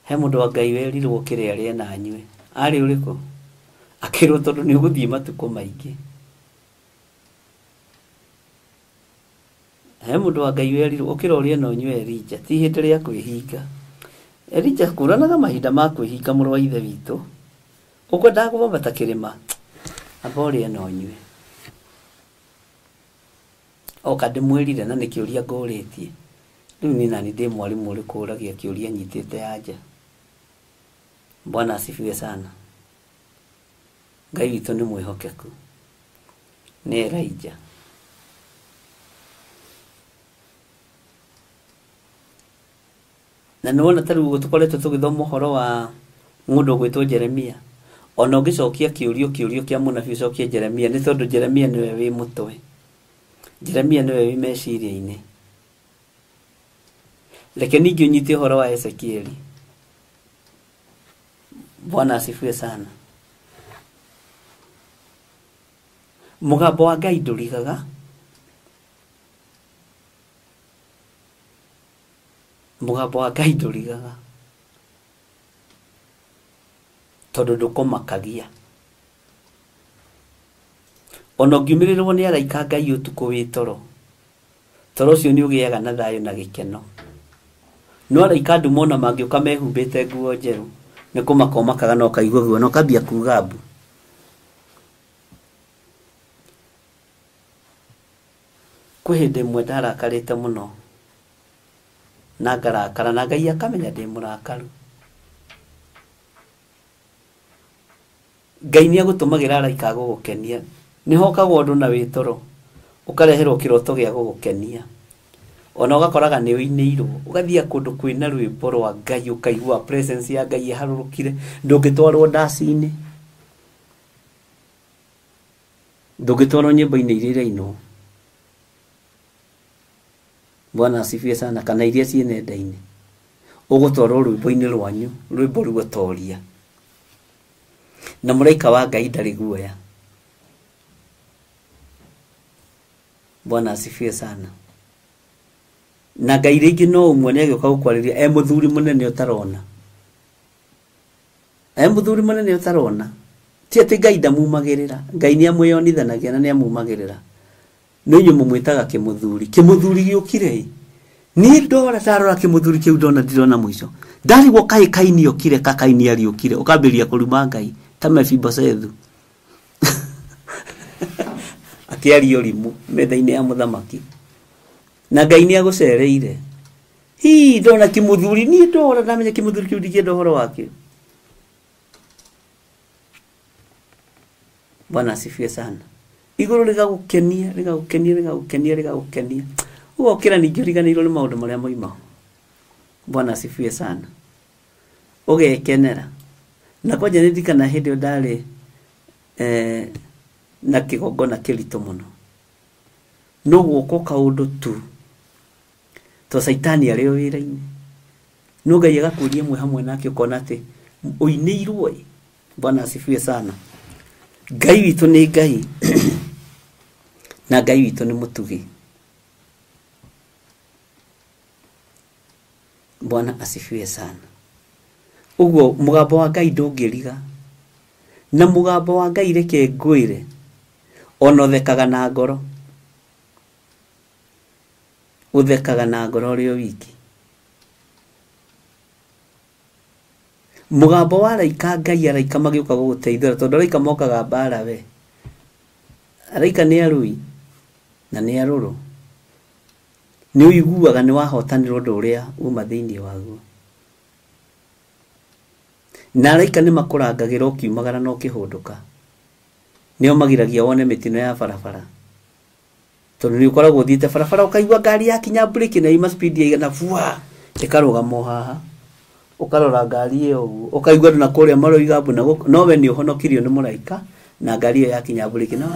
Speaker 7: He mũndũ wa Ngai werirwo kĩrĩa arĩe na anyue. Arĩ ũrĩkũ? Akĩrwo tondũ nĩũgũthiĩ matukũ maingĩ. He mũndũ wa Ngai werirwo ũkĩra ũrĩe na ũnyue Elija, ti hĩndĩ rĩa kwĩhinga. Elija kũranaga mahinda ma kwĩhinga mũrũ wa ithe witũ. Ũkwendaga kũbambata kĩrĩma. Amba ũrĩe na ũnyue. Oka ndĩmwĩrire na nĩ kĩũria ngũrĩtie. Rĩu niĩ nani ndĩ mwarimũ ũrĩkũ ũragia kĩũria nyitĩte anja. Bwana asifiwe sana. Ngai witũ nĩ mwĩhokeku. Nĩ Elija. Na nĩwona ta rĩu tũkoretwo tũgĩthoma ũhoro wa mũndũ gwĩtwo Jeremia. Ona ũngĩcokia kĩũrio kĩa mũnabii ũcokie Jeremia nĩ tondũ Jeremia nĩwe wĩ mũtwe. Jeremia nĩwe wĩ meciria-inĩ. Reke ningĩ ũnyite ũhoro wa Ezekieli. Bwana asifiwe sana. Mũgambo wa Ngai ndũrigaga. Mũgambo wa Ngai ndũrigaga. Tondũ ndũkũmakagia. Ona ũngiumĩrĩrwo nĩ araika Ngai ũtukũ wĩ toro. Toro ũcio nĩ ũgĩaga na thayũ na gĩkeno. No araika ndumona mangĩũka mehumbĩte nguo njerũ nĩ kũmakomakaga na ũkaigua guo na ũkambia kuga mbu. Kwĩ hĩndĩ ĩmwe ndarakarĩte mũno na ngarakara na Ngai akamenya ndĩ mũrakaru. Ngai nĩagũtũmagĩra araika gũgũkenia. Nĩhokagwo ũndũ na wĩtoro ũkareherwo kĩroto gĩa gũgũkenia. Ona ũgakoraga nĩ ũinĩirwo ũgathiĩ kũndũ kwĩna rwĩmbo rwa Ngai ũkaigua presence ya Ngai iharũrũkire. Ndũngĩtwarwo ndaci-inĩ. Ndũngĩtwarwo nyĩmbo-inĩ iria irainwo. Bwana asifiwe sana. Kana iria ciĩ nenda-inĩ. Ũgũtwarwo rwĩmbo-inĩ rwanyu, rwĩmbo rũgũtoria. Na mũraika wa Ngai ndarĩ guoya. Bwana asifiwe sana. Na Ngai rĩngĩ no ũmwe nĩagĩũka gũkwarĩria mũthuri mũnene ũtarona. Mũthuri mũnene ũtarona. Ti atĩ Ngai ndamumagĩrĩra. Ngai nĩamwĩyonithanagia na nĩamumagĩrĩra. No inyuĩ mũmwĩtaga kĩmũthuri. Kĩmũthuri gĩũkire. Niĩ ndora ndarora kĩmũthuri kĩu ndona ndirona mũico. Ndarigwo kaĩ Kaini okire ka Kaini ariũkire. Ũkambĩrĩria kũruma Ngai ta Mefibosethu. Akĩaria ũrimũ metha-inĩ ya mũthamaki. Na Ngai nĩagũcereire. Ndona kĩmũthuri niĩ ndora ndamenya kĩmũthuri kĩu ndingĩenda ũhoro wakĩo. Bwana asifiwe sana. Igũrũ rĩgagũkenia, rĩgagũkenia, rĩgagũkenia, rĩgagũkenia. Ũgokĩra ningĩ ũriganĩirwo nĩ maũndũ marĩa moima. Bwana asifiwe sana. Ũgekenera. Na kwanja nĩndirikana hĩndĩ ĩyo ndarĩ na kĩgongona kĩritũ mũno. No guoko kaũndũ tu. To Saitani arĩ o wĩra-inĩ. No Ngai agakũria mwe hamwe nake ũkona atĩ ũinĩirwo. Bwana asifiwe sana. Ngai witũ nĩ Ngai. Na Ngai witũ nĩ mũtugi. Bwana asifiwe sana. uguo mugambo wa Ngai ndungiriga na mugambo wa Ngai reke ngwire ona uthekaga na ngoro uthekaga na ngoro rio wiki mugambo wa raika Ngai araika magiuka guguteithira tondu raika mokaga mbara we raika ni arui na ni aruru ni uiguaga ni wahotanirwo undu uria uma thiini waguo na raika ni makurangagira ukiumagara no kihunduka nio magiragia wone mitino ya barabara tondu ni ukoragwo thiite barabara ukaigua ngari ya kinya breki na ima speed ya igana bua ikarugamo haha ukarora ngari iyo ukaigua na kuria maroiga mbuna no we ni uhonokirio ni muraika na ngari ya kinya breki na